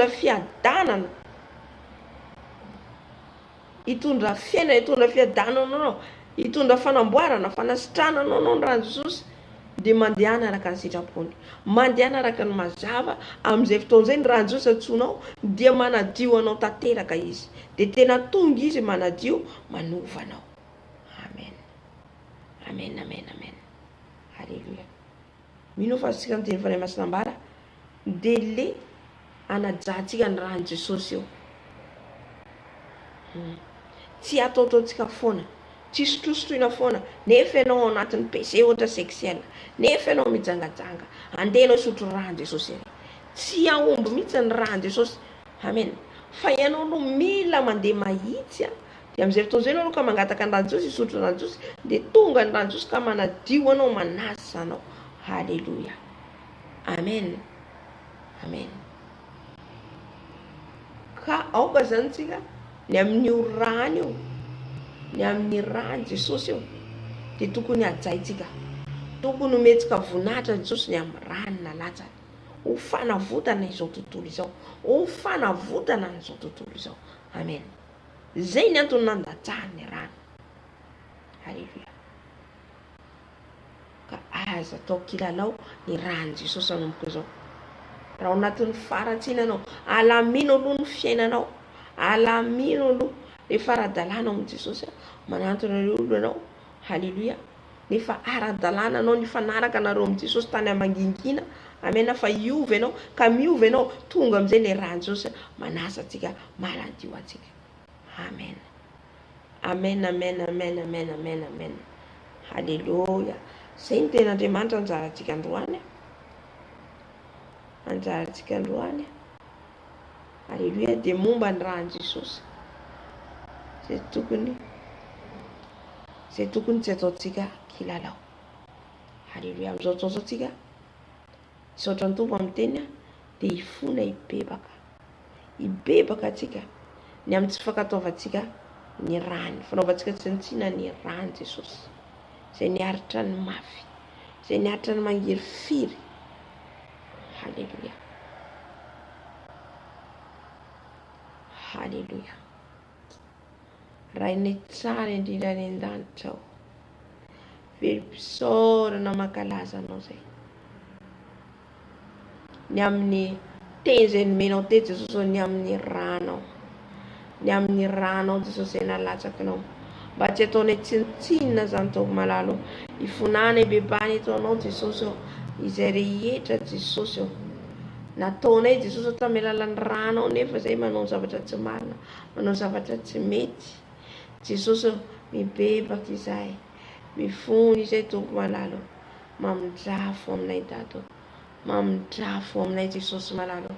fiadanana, hitondra fiainana, hitondra fiadanana anao, hitondra fanamboarana, fanasitranana anao ny rano Jesosy, dia mandehana araka ny sitrapony, mandehana araka ny mazava. Amin'izay fotoan'izay ny rano Jesosy atsonao dia manadio anao tanteraka izy, dia tena tonga izy manadio, manova anao. Amen. Amen, amen, amen. Halleluja. Mino fa sika ny teny fanay masinambara dia le anajantsika ny rano Jesosy io. tsy ataotaontsika foana, tsy sotrosotroina foana, nefa ianao anatin'ny péché ohatra sexuel, nefa ianao mijangajanga, andeha ianao sotro rano Jesosy ery, tsy aomby mihitsy ny rano Jesosy. Amen. Fa ianao no mila mandeha mahitsy dia amin'izay fotoana izay ianao ka mangataka ny rano Jesosy, isotro rano Jesosy, dia tonga ny rano Jesosy ka manadio anao, manasa anao. Halleluja. Amen. Amen. Ka aoka zany tsika ny amin'io rano io, ny amin'ny rano Jesosy io, dia tokony hajaitsika, tokony hometsika voninahitra Jesosy ny amin'ny rano nalatsa, ho fanavotana izao tontolo izao, ho fanavotana n'izao tontolo izao. Amen. Zay ny antony nandatsahany rano. Halleluja. Ka aza atao kilalao ny rano Jesosy anomboka izao. Raha ao anatin'ny faratsiana anao, alamino aloha ny fiainanao, alamino aloha le faradalana amin'ny Jesosy, manantona ireo olo anao. Halleluja. Nefa ara-dalàna anao ny fanaraka anareo amin'ny Jesosy tany amangingina. Amen. Fa iova ianao, ka miova ianao, tonga amin'izay le rano Jesosy manasa atsika, maladio atsika. Amen. Amen, amen, amen, amen, amen, amen. Halleluja. Zay ny ten'Andriamanitra anjarantsika androany. Anjarantsika androany. Halleluja. Dia momba ny rano Jesosy, zay tokony tsy ataontsika kilalao. Halleluja. Amin'izao tsika misaotra ny Tompo amin'ny teny dia hifona hibebaka atsika ny amin'ny tsy fankataovantsika ny rano, fanaovantsika tsy nitsina ny rano Jesosy, zay niaritra ny mafy, zay niaritra ny mangiry firy. Halleluja. Halleluja. Raha ny tsara indrindra ny an-danitra ao, verim-pisaorana mankalaza anao zay, ny amin'ny teny zay nomenao teny Jesosy, ny amin'ny rano, ny amin'ny rano Jesosy zay nalatsakinao, mba tsy ataonay tsinitsinina zany Tompo malalo, ifonana bebany eto anao Jesosy, izay rehetra Jesosy, nataonay Jesosy tamin'ny alalan'ny rano, nefa zay manao zavatra tsy marina, manao zavatra tsy mety. Jesosy mibebaka izay, mifony izay Tompo malalo, mamindrafo aminay Dado, mamindrafo aminay Jesosy malalo.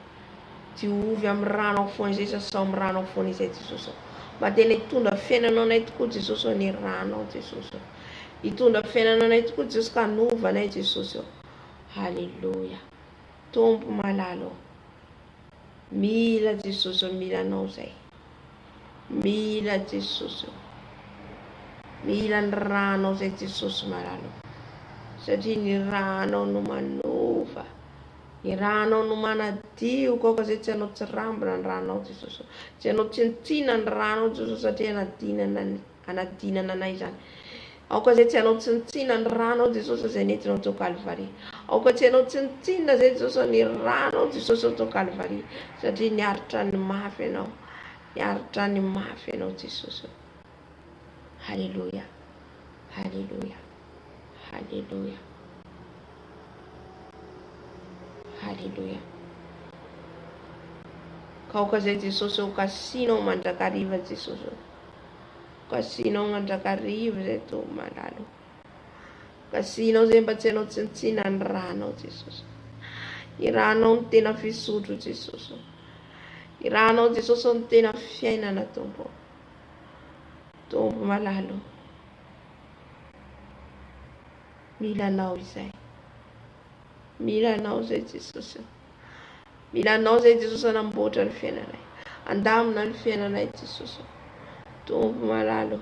Ty ovy amin'ny rano foana izay, sasao amin'ny rano foana izay Jesosy, mba tena hitondra fiainanao anay tokoa Jesosy ny rano Jesosy, hitondra fiainanao anay tokoa Jesosy, ka nova anay Jesosy. Halleluja. Tompo malalo, mila Jesosy, mila anao zay, mila Jesosy, mila ny rano zay Jesosy malalo, satria ny rano no manova, ny rano no manadio, koa zay tsy anao tsy rambona ny rano Jesosy, tsy anao tsinitsina ny rano Jesosy, satria anadinana anay zany. Aoka zay tsy anao tsinitsina ny rano Jesosy zay nentinao teo Kalvari, aoka tsy anao tsinitsina zay Jesosy ny rano Jesosy teo Kalvari, satria niaritra ny mafy ianao, niaritra ny mafy ianao Jesosy. Halleluja. Halleluja. Halleluja. Halleluja. Ka aoka zay Jesosy, kasianao mandrakariva Jesosy, kasianao mandrakariva zay Tompo malalo, kasianao zay mba tsy anao tsinitsina ny rano Jesosy, ny rano ny tena fisotro Jesosy, ny rano Jesosy ny tena fiainana Tompo, Tompo malalo, mila anao izay, mila anao zay Jesosy, mila anao zay Jesosy anamboatra ny fiainanay, andamina ny fiainanay Jesosy, Tompo malalo,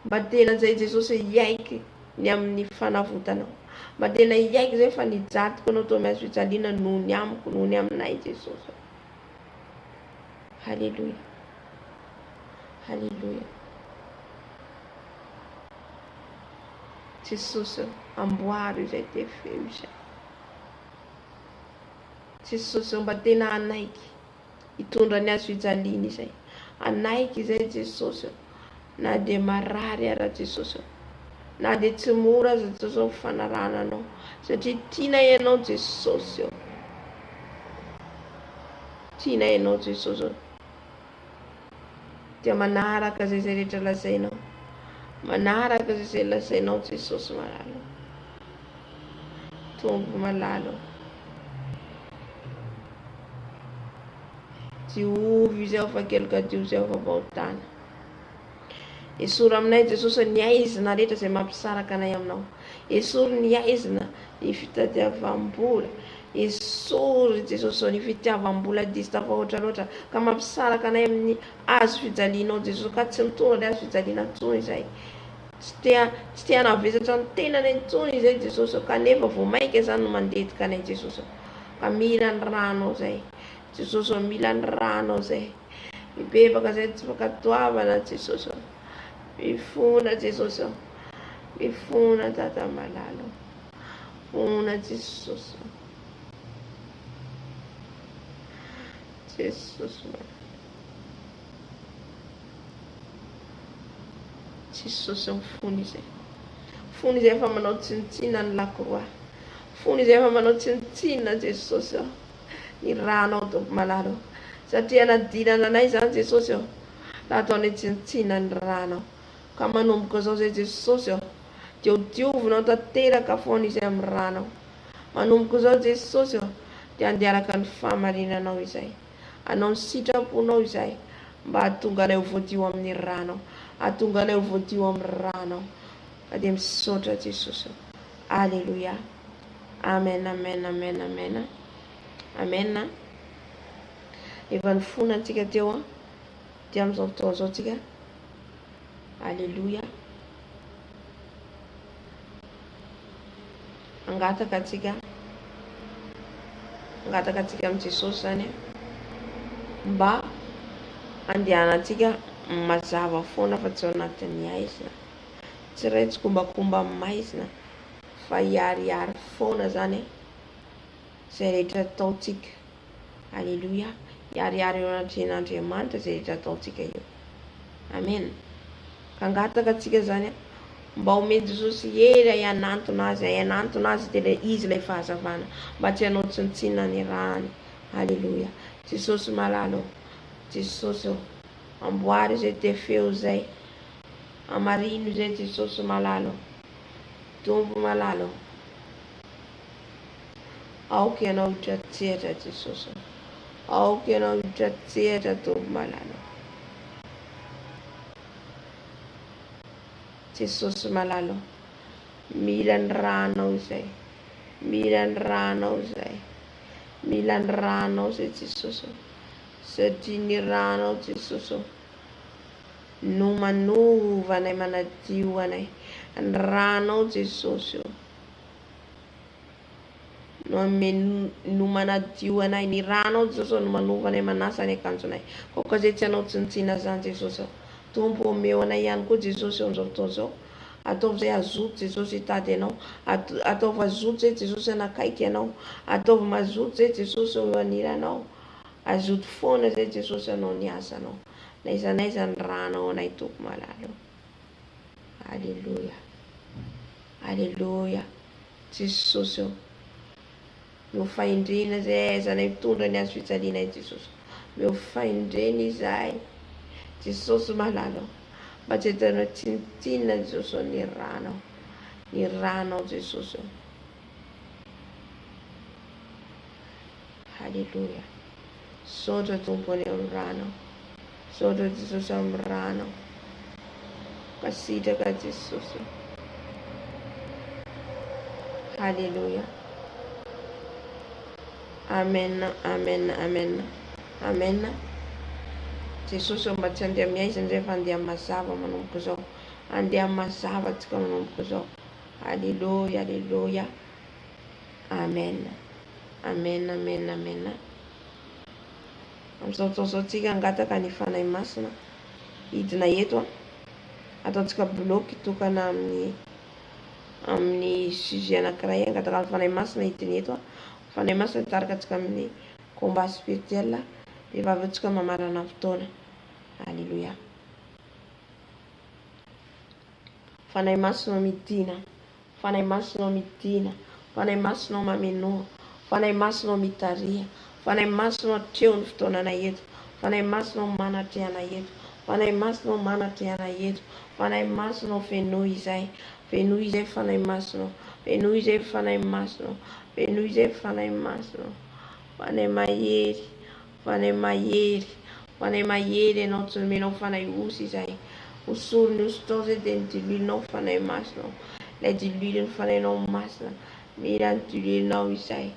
mba tena zay Jesosy hiaiky ny amin'ny fanavotanao, mba tena hiaiky zay fa nijatoko anao tao miazo fijaliana noho ny amiko, noho ny aminay Jesosy. Halleluja. Halleluja. Jesosy amboaro izay te feo izay, Jesosy mba tena anaiky hitondra ny azo fijaliana izay, anaiky izay Jesosy, na dia marary ara Jesosy, na dia tsy mora aza Jesosy ny fanarahana anao, satria tiana ianao Jesosy, tiana ianao Jesosy, dia manaraka zay rehetra lazainao, manaraka zay lazainao Jesosy malalo, tombo malalo. Diovy izay fa kelokadio izay fa baotana. Esory aminay Jesosy ny aizina rehetra izay mampisaraka anay aminao. Esory ny aizina ny fitadiavam-bola. Esory Jesosy ny fitiavam-bola diso tafahoatra loatra ka mampisaraka anay amin'ny azo fijalianao Jesosy, ka tsy mitondra ny azo fijaliana intsony izay. Tsy tia navesatra ny tenany intsony izay Jesosy, kanefa vao maika zany no mandetika anay Jesosy. Ka mila ny ranao zay Jesosy, mila ny ranao zay. Mibebaka zay tsy fakatoavana Jesosy. Mifona Jesosy, mifona Tata malalo, mifona Jesosy, Jesosy malalo, Jesosy mifona izay, mifona izay fa manao tsinitsina ny lakoroa, mifona izay fa manao tsinitsina Jesosy, ny ranao Tompo malalo, satria nadinana anay zany Jesosy, la ataonay tsinitsina ny ranao. Ka manomboka zao zay Jesosy, dia diovinao tanteraka foana izay amin'ny ranao. Manomboka zao Jesosy, dia andiaraka ny fahamarinanao izay, anao ny sitraponao izay, mba hahatonga anay ho voadio amin'ny ranao, hahatonga anay ho voadio amin'ny ranao. Ka dia misaotra Jesosy. Alleluia. Amen, amen, amen, amen, amen. Efa nifona antsika teo dia amin'izao fotoana zao tsika. Alleluia. Angataka antsika amin'ny Jesosy zany mba andehanantsika mazava foana fa tsy ao anatin'ny aizina, tsy raitsy kombakomba amin'ny maizina, fa hiarihary foana zany zay rehetra ataontsika. Alleluia. Hiarihary eo anatren'Andriamanitra zay rehetra ataontsika eo. Amen. Kangataka atsika zany mba omeny Jesosy hery hianantona azy dia izy ilay fahazavana, mba tsy hanao tsinitsina ny rahany. Alleluia. Jesosy malalo, Jesosy amboary zay tefeo zay, amarino zay Jesosy malalo, Tompo malalo, aoka ianao hitratsehatra Jesosy, aoka ianao hitratsehatra Tompo malalo. Jesosy malalo, mila ny ranao izay, mila ny ranao izay, mila ny ranao izay Jesosy, satria ny ranao Jesosy no manova anay, manadio anay. Ny ranao Jesosy no manadio anay, ny ranao Jesosy no manova anay, manasa ny akanjonay. Koka zay tsy hanao tsinitsina zany Jesosy. Tompo omeo anay ihany koa Jesosy amin'izao fotoana zao. Ataovy zay azoto Jesosy hitady anao, ataovy azoto zay Jesosy anakaiky anao, ataovy mazoto zay Jesosy eo aniranao, azoto foana zay Jesosy anao ny asanao, naizanaiza ny ranao anay Tompo malalo. Alleluia. Alleluia. Jesosy meo faindrena zay aizanay mitondra ny azo fijalianay Jesosy, meo faindrena izay Jesosy malalo, mba tsy hitanao tsinitsinina Jesosy ny ranao Jesosy. Alleluia. Saotra Tompony eo amin'ny ranao, saotra Jesosy amin'ny ranao, kasitraka Jesosy. Alleluia. Amen, amen, amen, amen. Jesosy mba tsy andeha miaizana zay fa andeha mazava manomboka zao, andeha mazava tsika manomboka zao. Alleluia, alleluia. Amen, amen, amen, amen. Amin'izao fotoana zao tsika angataka ny fanahy masina hidina eto, ataontsika bloky tokana amin'ny sujet anankiray. Angataka ny fanahy masina hidina eto, fanahy masina hitarika antsika amin'ny combat spirituel, dia avy eo tsika mamarana fotoana. Alleluia. Fanahy masina midina, fanahy masina midina, fanahy masina mamenoa, fanahy masina mitaria, fanahy masina treo ny fotoana anay eto, fanahy masina manatrehanay eto, fanahy masina manatreana eto, fanahy masina fenoy izay, fenoy izay fanahy masina, fenoy izay fanahy masina, fenoy izay fanahy masina, fanahy mahery, fanahy mahery, fanahy mahery ianao tsy nomenao fanahy osy izay, osorony osotao zay dia nidilolinao fanahy masina, ilay diloliny fanahinao masina, mila nidilolinao izay,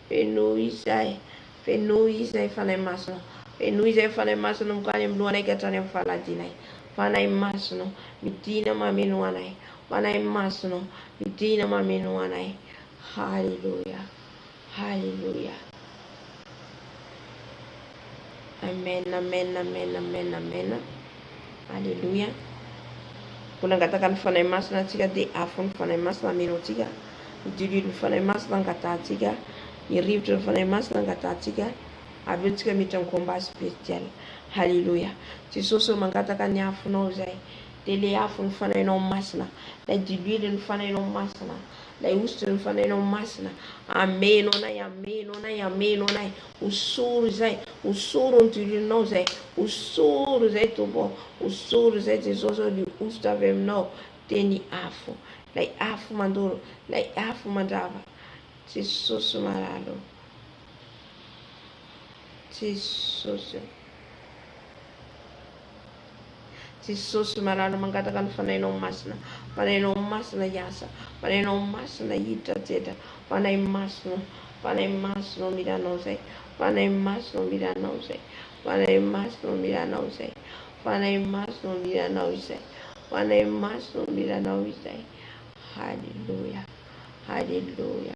fenoy izay, fenoy izay fanahy masina, fenoy izay fanahy masina mikany amin'ny lohanay ka hatrany amin'ny faladinay, fanahy masina midina mameno anay, fanahy masina midina mameno anay. Halleluja, halleluja. Amen, amen, amen, amen, amen. Halleluja. Mbola angataka ny fanahy masina antsika dia afo ny fanahy masina amenao antsika, midililo ny fanahy masina angatahantsika, ny rivotra ny fanahy masina angatahantsika, avy eo tsika miditra amin'ny combat spirituel. Halleluja. Jesosy mangataka ny afonao izay, dia le afo ny fanahinao masina, lay dililo ny fanahinao masina, lay ositra ny fanahinao masina, ameno anay, ameno anay, ameno anay, osoro izay, osoro ny dilolinao izay, osoro izay tompo, osoro izay Jesosy ny ositra avy aminao, dia ny afo, lay afo mandoro, lay afo mandrava. Jesosy maralo, Jesosy, Jesosy maralo mangataka ny fanahinao masina, fanahinao masina hiasa, fanahinao masina hiditra jetra, fanahy masina, fanahy masina milanao izay, fanahy masina milanao izay, fanahy masina milanao izay, fanahy masina milanao izay, fanahy masina milanao izay. Halleluja, halleluja,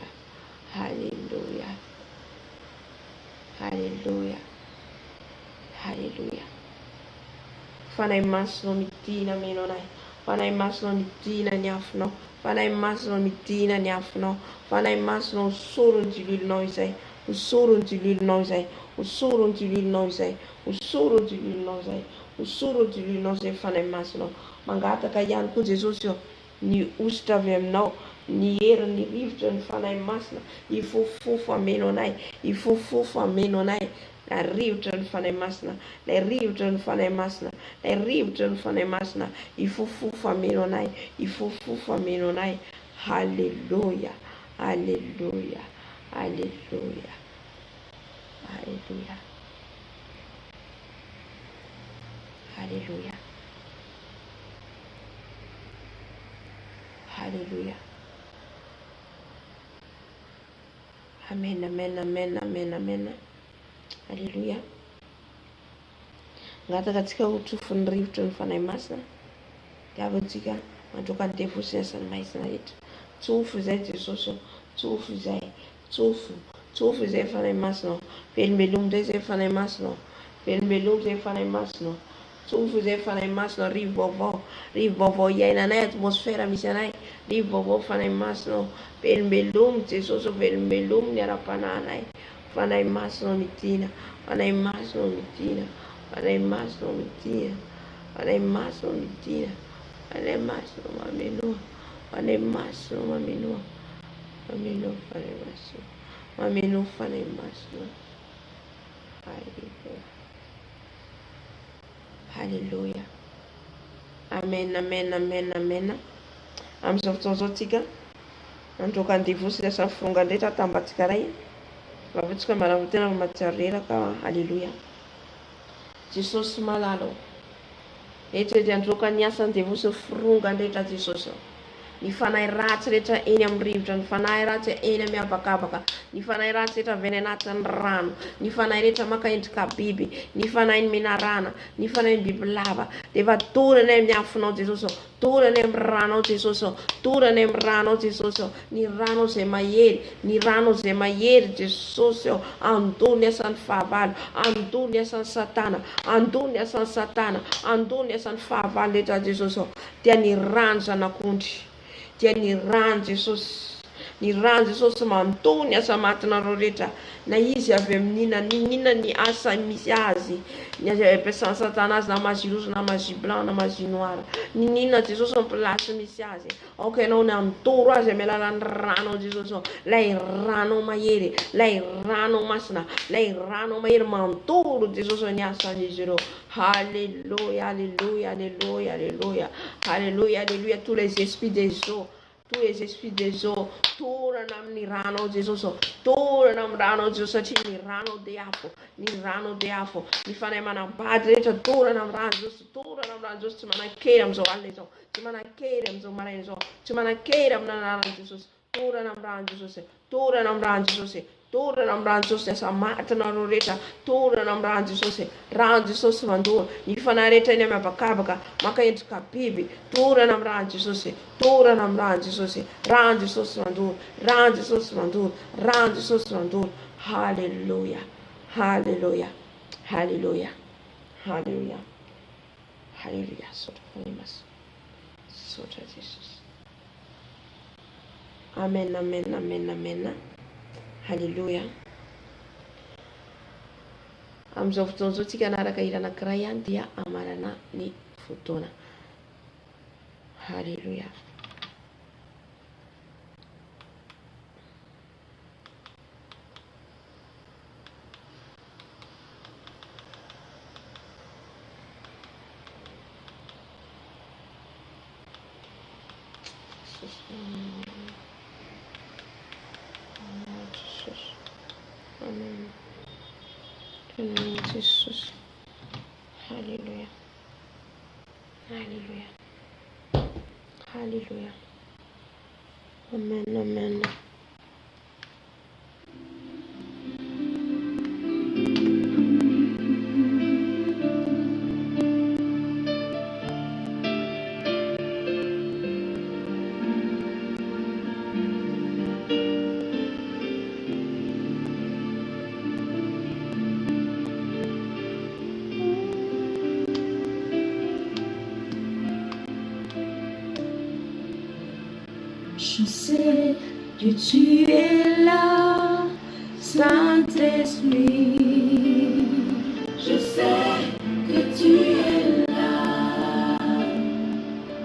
halleluja, halleluja, halleluja. Fanahy masina midina ameno anay, fanahy masina midina ny afonao, fanahy masina midina ny afonao, fanahy masina osoro ny dilolinao izay, osoro ny dilolinao izay, osoro ny dilolinao izay, osoro ny dilolinao izay, osoro ny dilolinao izay fanahy masinao. Mangataka ihany koa Jesosy eo ny ositra avy aminao, ny herin'ny rivotra ny fanahy masina, ifofofo ameno anay, ifofofo ameno anay. La rivotra ny fanahy masina, la rivotra ny fanahy masina, la rivotra ny fanahy masina, ifofofo ameno anay, ifofofo ameno anay. Halleluja, halleluja, halleluja, halleluja, halleluja, halleluja. Amen, amen, amen, amen, amen. Halleluja. Ngataka antsika ho trofon'ny rivotra ny fanahy masina, dia avy antsika mandroaka ny devosina sy ny maizina rehetra. Tsofo izay Jesosy, tsofo izay, tsofo, tsofo izay fanahy masina, velombelombo izay izay fanahy masina, velombelombo izay fanahy masina, tsofo izay fanahy masina, rivo vaovao iainanay, atmosfera misy anay, rivo vaovao fanahy masina, velombelombo Jesosy, velombelombo ny ara-panahinay, fanahy masina midina, fanahy masina midina, fanahy masina midina, fanahy masina midina, fanahy masina mamenoa, fanahy masina mamenoa, mamenoa fanahy masina, mamenoa fanahy masina. Halleluja. Amen, amen, amen, amen. Amin'izao fotoana izao tsika mandroaka ny devosina sy ny firongan-drehetra tambatsika ray, vaventsika maravotena matsiaro reraka. Halleluja. Jesosy malalo, rehetra dia androaka ny asan'ny devosina firongan-drehetra Jesosy, ny fanahy ratsy rehetra eny amin'ny rivotra, ny fanahy ratsy eny amin'ny habakabaka, ny fanahy ratsy rehetra avy any anatin'ny rano, ny fanahy rehetra maka endrika biby, ny fanahy ny menarana, ny fanahy ny bibilava, dia efa torany amin'ny afonao Jesosy, torany amin'ny ranao Jesosy, torany amin'ny ranao Jesosy, ny rano izay mahery, ny rano izay mahery Jesosy, andony asan'ny fahavalo, andony asan'ny satana, andony asan'ny satana, andony asan'ny fahavalo rehetra Jesosy, dia ny rano zanak'ondry, dia ny rano Jesosy, ny rano Jesosy mandony asa matinareo rehetra, na izy avy amin'inona ny asa misy azy, ny ampiasan'ny Satana azy na magie rouge na magie blanc na magie noire. Ninona Jesosy ny plasy misy azy. Aoka ianao ny andoro azy amin'ny alalan'ny rano Jesosy. Lay rano mahery, lay rano masina, lay rano mahery mandoro Jesosy ny asan'izy ireo. Alléluia, alléluia, alléluia, alléluia, alléluia, alléluia. Tous les esprits des eaux, tous les esprits des eaux, tornano amin'ny rano Jesosy, tornano amin'ny rano Jesosy satria ny rano diafo, ny rano diafo, ny fanahy manambady rehetra tornano amin'ny rano Jesosy, tornano amin'ny rano Jesosy, tsy manan-kery amin'izao alina izao, tsy manan-kery amin'izao maraina izao, tsy manan-kery amin'ny anarana Jesosy, tornano amin'ny rano Jesosy, tornano amin'ny rano Jesosy, tornano amin'ny rano Jesosy, asa matinareo rehetra, tornano amin'ny rano Jesosy mandoro, ny fanahy rehetra eny mihabakabaka, maka endrika biby, tornano amin'ny rano Jesosy, tornano amin'ny rano Jesosy, rano Jesosy mandoro, rano Jesosy mandoro, rano Jesosy mandoro. Halleluja, halleluja, halleluja, halleluja, halleluja. Sotra fanimas, sotra Jesosy. Amen, amen, amen, amen. Halleluja. Amin'izao fotoana izao tsika anaraka hira anankiray ihany dia amarana ny fotoana. Halleluja. Amen. Jesus. Hallelujah. Hallelujah. Hallelujah. Amen. Amen. Je sais que tu es là, Saint-Esprit. Je sais que tu es là.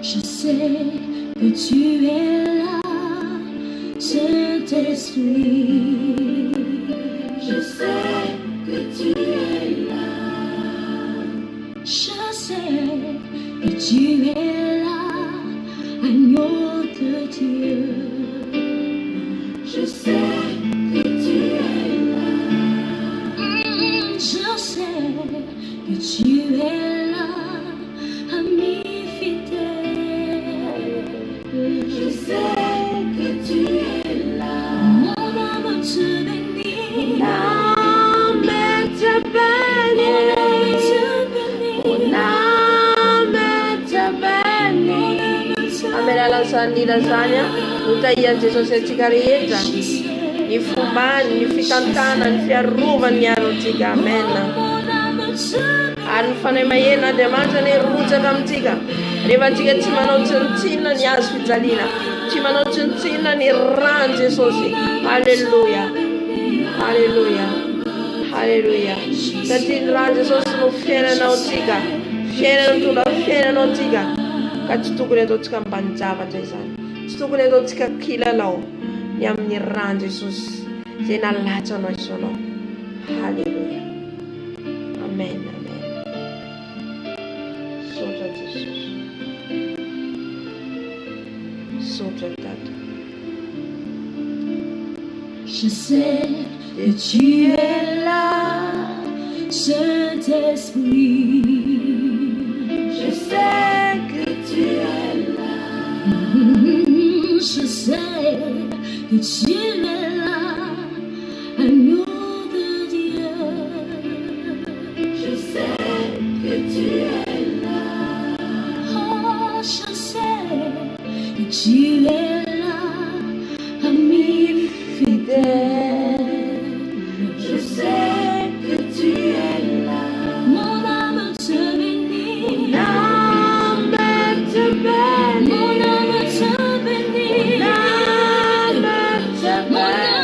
Je sais que tu es là, Saint-Esprit. Je sais que tu es là. Je sais que tu es là, agneau de Dieu. Je sais que tu es là. Je sais que tu es là, ami fidèle. Je sais que tu es là. Mon âme te bénit. Mon âme te bénit. Mon âme te bénit. Amen. Alasan'ny lazanya notaian'i Jesosy antsika rehetra, ny fombany, ny fitantana, ny fiarovany miaro antsika. Amen. Ary ny fanahy mahena Andriamanitra ny rotsaka amintsika rehefa antsika tsy manao tsinontsinona ny azo fijaliana, tsy manao tsinontsinona ny rano Jesosy. Halleluja, halleluja, halleluja. Satria ny rano Jesosy no fiainanao antsika, fiainana mitondra fiainanao antsika. Ka tsy tokony ataontsika mbanijavatra izany, tsy tokony ataontsika kilalao ny amin'ny rano Jesosy izay nalatsanao isanao. Halleluja. Amen, amen. Sotra Jesosy, sotra Tata. Je sais que tu es là, Saint-Esprit. Je sais que tu es là. Je sais que tu es là, agneau de Dieu. Je sais que tu es là. Oh, je sais que tu es là, ami fidèle. Je sais que tu es là. Mon âme te bénit. Mon âme te bénit. Mon âme te bénit. Mon âme te bénit.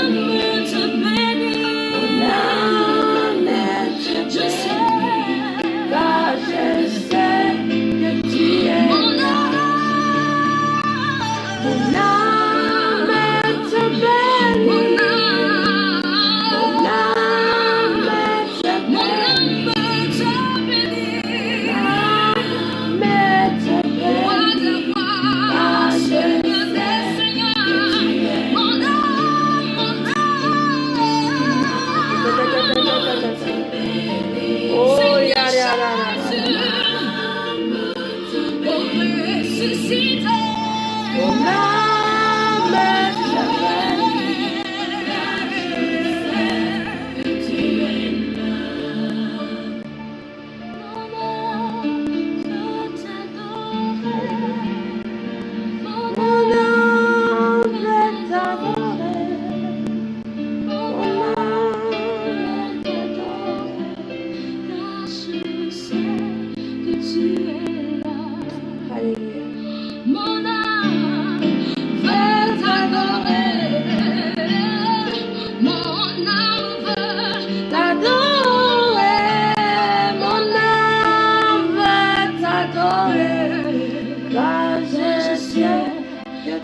Mon âme te bénit. Je sais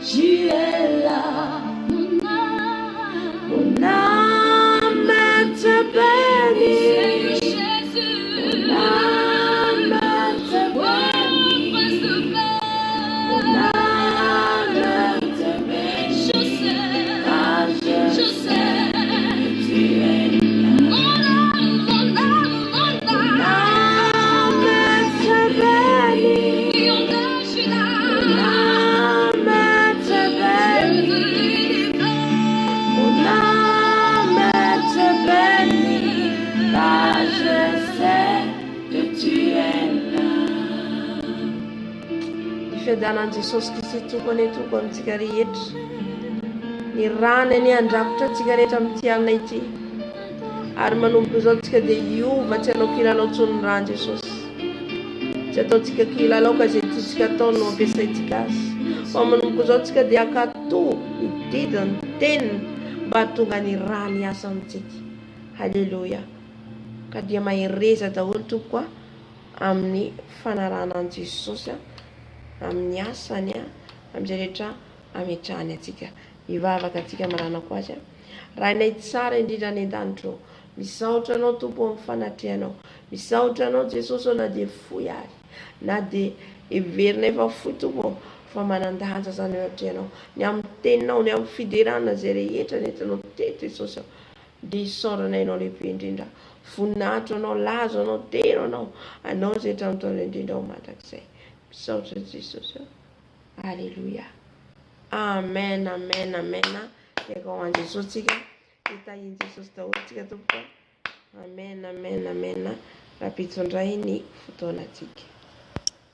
tu es là. Mon âme te bénit. Mon âme te bénit. Mon âme te bénit. Car je sais que tu es là. Mon âme te bénit. Mon âme te bénit. Mon âme te bénit. Car je sais que tu es là. Ifedanan Jesosy Kristy tompony tompony amintsika rehetra. Ny rany ny andrakotra antsika rehetra amin'ity alina ity. Ary manomboka izao tsika dia hiova tsy hanao kilalao tsony rany Jesosy. Tsy ataontsika kilalao ka izay tiantsika atao no ampiasaintsika azy. Fa manomboka izao tsika dia hakatoa ny didiny ny teniny mba hahatonga ny rany hiasa amintsika. Halleluja. Ka dia mahereza daholo tompoko amin'ny fanarahanan'i Jesosy amin'ny asany amin'izay rehetra ametrahany atsika. Hivavaka atsika maranako azy. Raha inay tsara indrindra any an-danitro. Misaotra anao tompo amin'ny fanatrehanao. Misaotra anao Jesosy na dia fohy ary. Na dia heverina efa fohy tompo fa manan-danja zany eo atrehanao. Ny amin'ny teninao, ny amin'ny fiderana izay rehetra nentinao teto Jesosy. Dia hisaorana ianao lehibe indrindra. Voninahitra anao, lazo anao, tero anao. Anao izay hatramin'ny indrindra ao mandrakizay. Misaotra Jesosy. Alléluia. Amen, amen, amen. Eka ho an'i Jesosy tsika. Hitahiny Jesosy daholo tsika tompoko. Amen, amen, amen. Rapitsondray ny fotoanatsika.